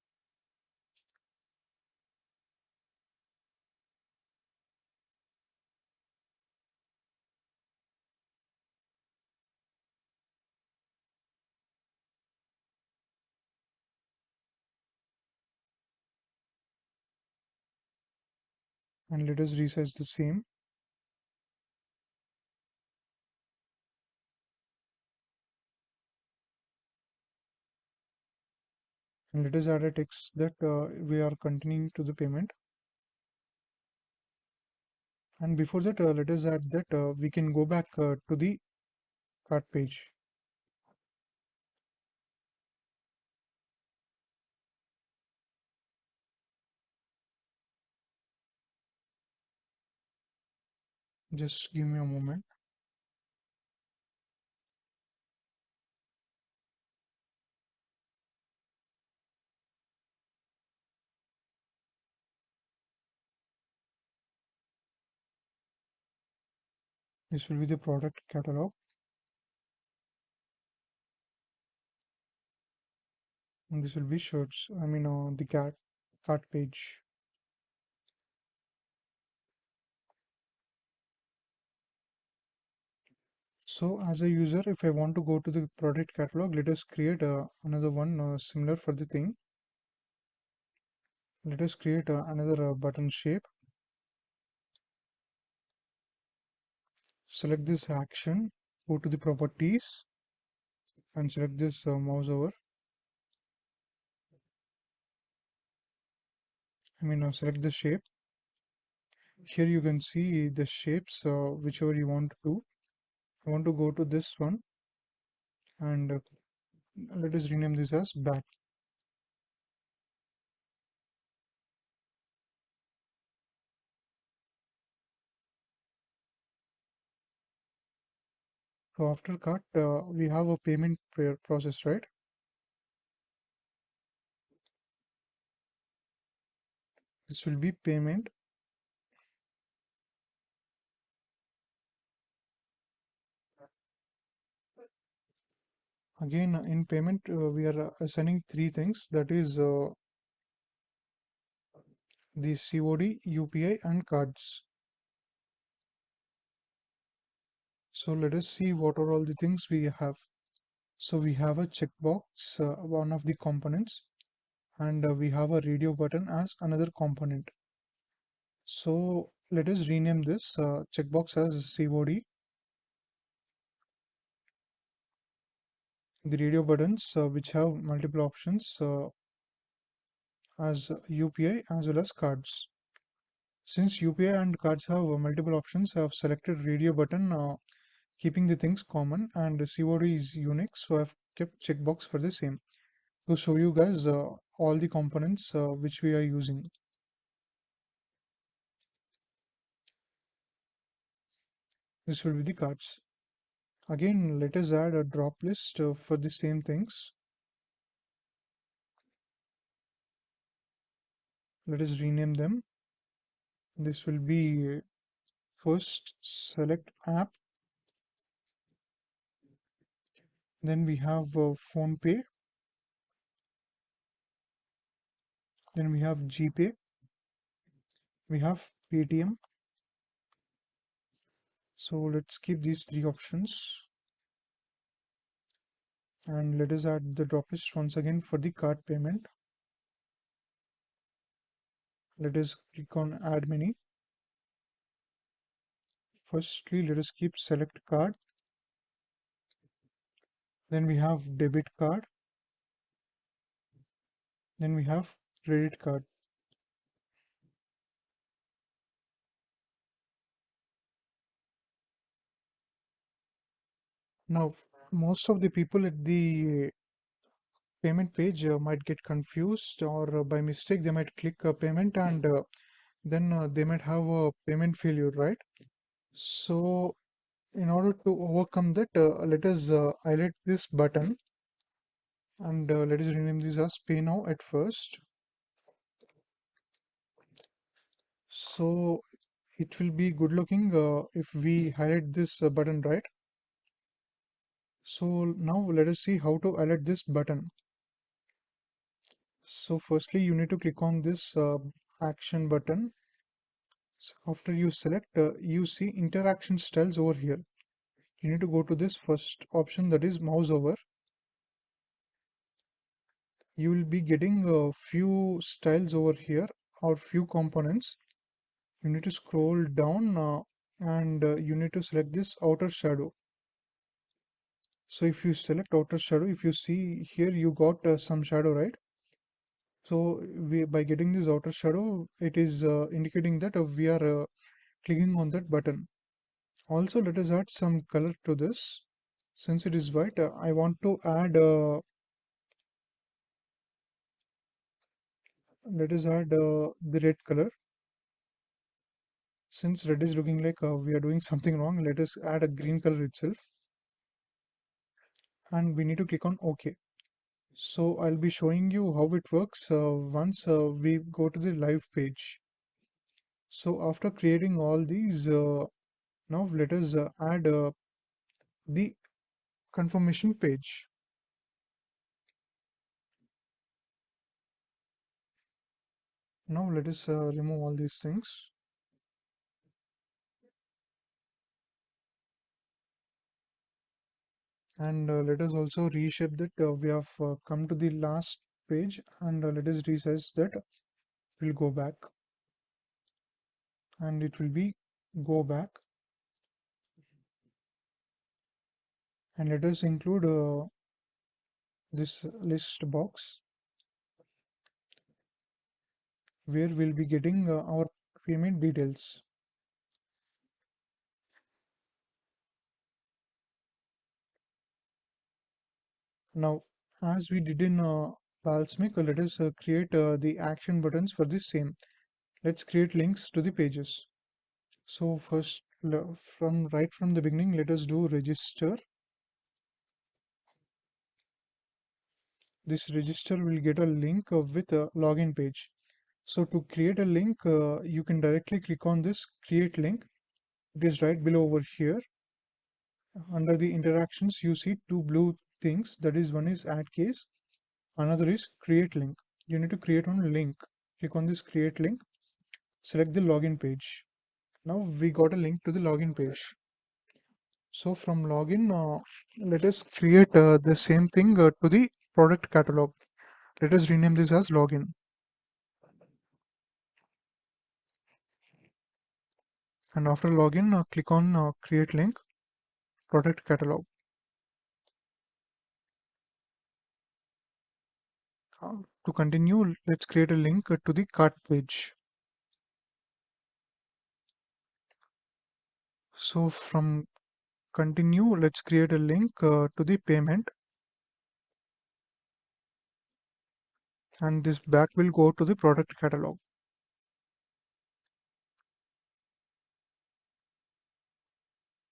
And let us resize the same. And let us add a text that we are continuing to the payment. And before that, let us add that we can go back to the cart page. Just give me a moment. This will be the product catalog. And this will be shirts. I mean, the cart page. So as a user, if I want to go to the product catalog, let us create another one similar for the thing. Let us create another button shape. Select this action, go to the properties and select this mouse over. Select the shape. Here you can see the shapes, whichever you want to do. I want to go to this one and let us rename this as back. So after cut, we have a payment process, right? This will be payment. Again, in payment, we are assigning three things. That is the COD, UPI, and cards. So let us see what are all the things we have. So we have a checkbox, one of the components, and we have a radio button as another component. So let us rename this checkbox as COD. The radio buttons, which have multiple options, as UPI as well as cards. Since UPI and cards have multiple options, I have selected radio button, keeping the things common, and COD is unique, so I've kept checkbox for the same to show you guys all the components which we are using. This will be the cards. Again, let us add a drop list for the same things. Let us rename them. This will be first select app, then we have phone pay, then we have GPay, we have Paytm. So let's keep these three options and let us add the drop list once again for the card payment. Let us click on add many. Firstly, let us keep select card, then we have debit card, then we have credit card. Now most of the people at the payment page might get confused, or by mistake they might click a payment and then they might have a payment failure, right? So in order to overcome that, let us highlight this button and let us rename this as pay now at first. So it will be good looking if we highlight this button, right? So now let us see how to highlight this button. So firstly you need to click on this action button. After you select, you see interaction styles over here. You need to go to this first option, that is mouse over. You will be getting a few styles over here or few components. You need to scroll down and you need to select this outer shadow. So if you select outer shadow, if you see here you got some shadow, right? So by getting this outer shadow, it is indicating that we are clicking on that button. Also, let us add some color to this. Since it is white, I want to add, let us add the red color. Since red is looking like we are doing something wrong, let us add a green color itself. And we need to click on OK. So I'll be showing you how it works once we go to the live page. So after creating all these, now let us add the confirmation page. Now let us remove all these things. And let us also reshape that. We have come to the last page, and let us resize that. We'll go back, and it will be go back, and let us include this list box where we'll be getting our payment details. Now, as we did in Balsamiq, let us create the action buttons for the same. Let's create links to the pages. So first, from right from the beginning, let us do register. This register will get a link with a login page. So to create a link, you can directly click on this create link. It is right below over here. Under the interactions, you see two blue things. That is, one is add case, another is create link. You need to create one link. Click on this create link, select the login page. Now we got a link to the login page. So from login, let us create the same thing to the product catalog. Let us rename this as login. And after login, click on create link, product catalog. To continue, let's create a link to the cart page. So from continue, let's create a link to the payment, and this back will go to the product catalog.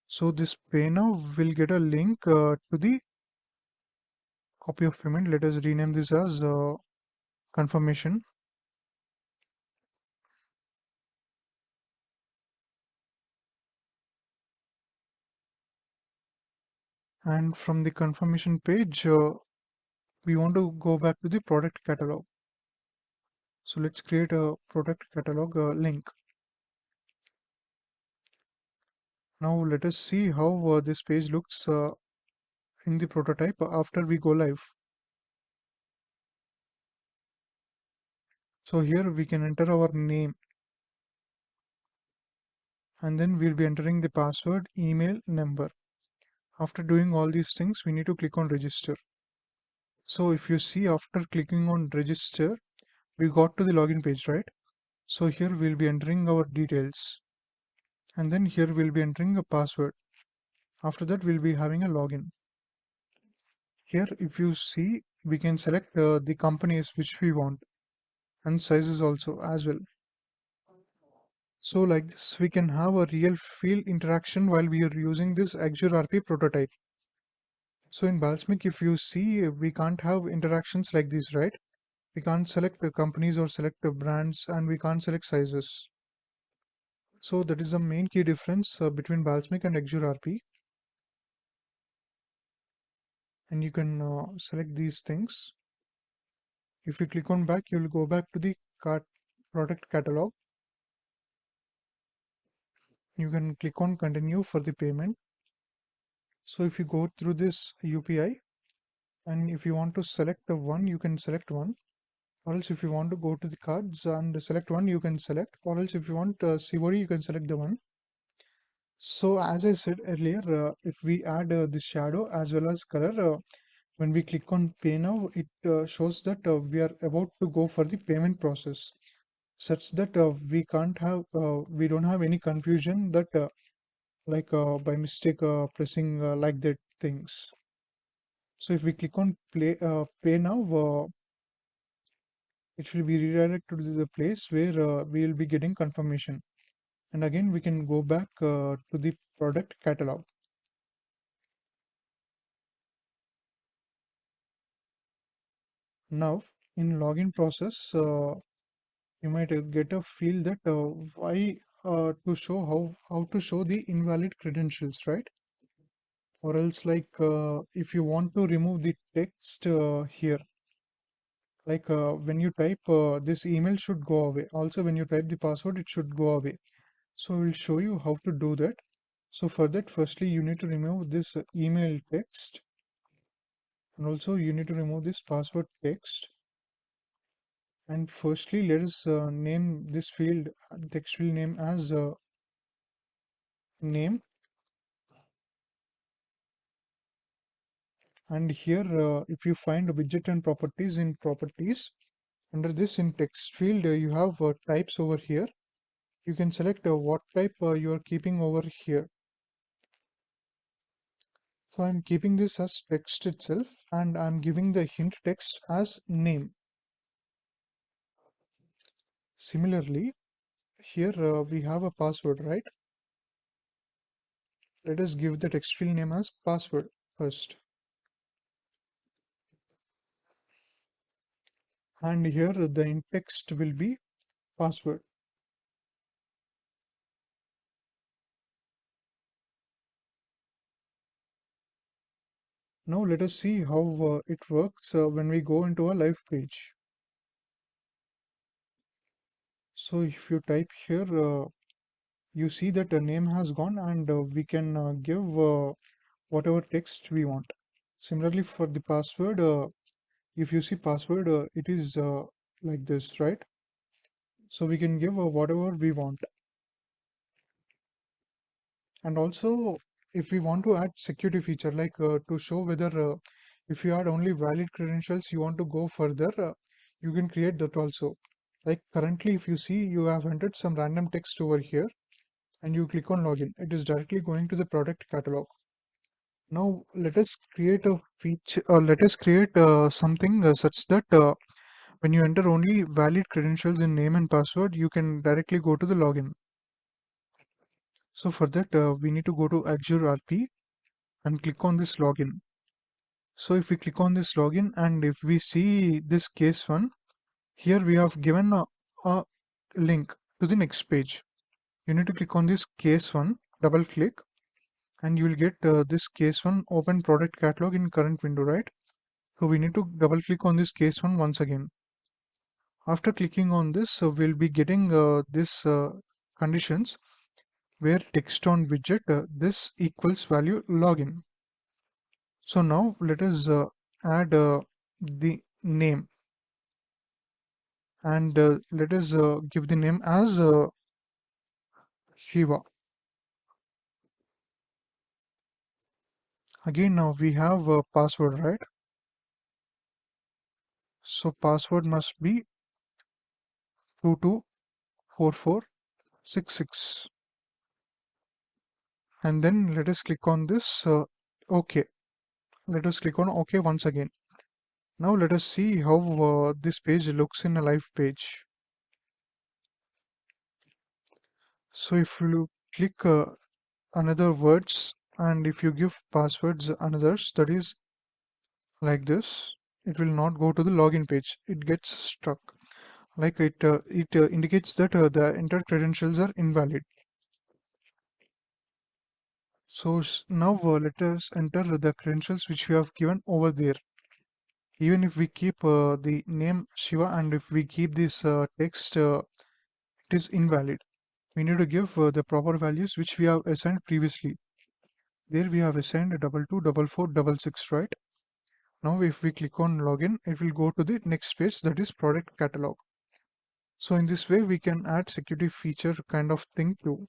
So this pay now will get a link to the copy of payment. Let us rename this as confirmation. And from the confirmation page, we want to go back to the product catalog. So let's create a product catalog link. Now let us see how this page looks in the prototype after we go live. So here we can enter our name, and then we'll be entering the password, email, number. After doing all these things, we need to click on register. So if you see, after clicking on register, we got to the login page, right? So here we'll be entering our details, and then here we'll be entering a password. After that, we'll be having a login. Here, if you see, we can select the companies which we want, and sizes also as well. So like this, we can have a real field interaction while we are using this Axure RP prototype. So in Balsamiq, if you see, we can't have interactions like this, right? We can't select the companies or select the brands, and we can't select sizes. So that is the main key difference between Balsamiq and Axure RP. And you can select these things. If you click on back, you'll go back to the cart product catalog. You can click on continue for the payment. So if you go through this UPI, and if you want to select the one, you can select one. Or else if you want to go to the cards and select one, you can select. Or else if you want COD, you can select the one. So as I said earlier, if we add this shadow as well as color, when we click on pay now, it shows that we are about to go for the payment process, such that we don't have any confusion that like by mistake pressing like that things. So if we click on pay now, it will be redirected to the place where we will be getting confirmation. And again, we can go back to the product catalog. Now, in login process, you might get a feel that why to show how to show the invalid credentials, right? Or else like if you want to remove the text here, like when you type this email should go away. Also, when you type the password, it should go away. So we'll show you how to do that. So for that, firstly, you need to remove this email text. And also you need to remove this password text. And firstly, let us name this field, text field name as name. And here, if you find widget and properties in properties, under this in text field, you have types over here. You can select what type you are keeping over here. So I'm keeping this as text itself, and I'm giving the hint text as name. Similarly, here we have a password, right? Let us give the text field name as password first. And here the in text will be password. Now let us see how it works when we go into a live page. So if you type here, you see that the name has gone, and we can give whatever text we want. Similarly for the password, if you see password, it is like this, right? So we can give whatever we want. And also, if we want to add security feature, like to show whether if you add only valid credentials, you want to go further, you can create that also. Like currently, if you see, you have entered some random text over here and you click on login, it is directly going to the product catalog. Now let us create a feature, or let us create something such that when you enter only valid credentials in name and password, you can directly go to the login. So for that, we need to go to Axure RP and click on this login. So if we click on this login, and if we see this case one, here we have given a link to the next page. You need to click on this case one, double click, and you will get this case one open product catalog in current window, right? So we need to double click on this case one once again. After clicking on this, so we'll be getting this conditions where text on widget this equals value login. So now let us add the name, and let us give the name as Shiva. Again, now we have a password, right? So password must be 224466. And then let us click on this OK. Let us click on OK once again. Now let us see how this page looks in a live page. So if you click another words, and if you give passwords another's, that is like this, it will not go to the login page. It gets stuck. Like it indicates that the entered credentials are invalid. So now let us enter the credentials which we have given over there. Even if we keep the name Shiva, and if we keep this text, it is invalid. We need to give the proper values which we have assigned previously. There we have assigned 224466, right? Now if we click on login, it will go to the next page, that is product catalog. So in this way we can add security feature kind of thing too.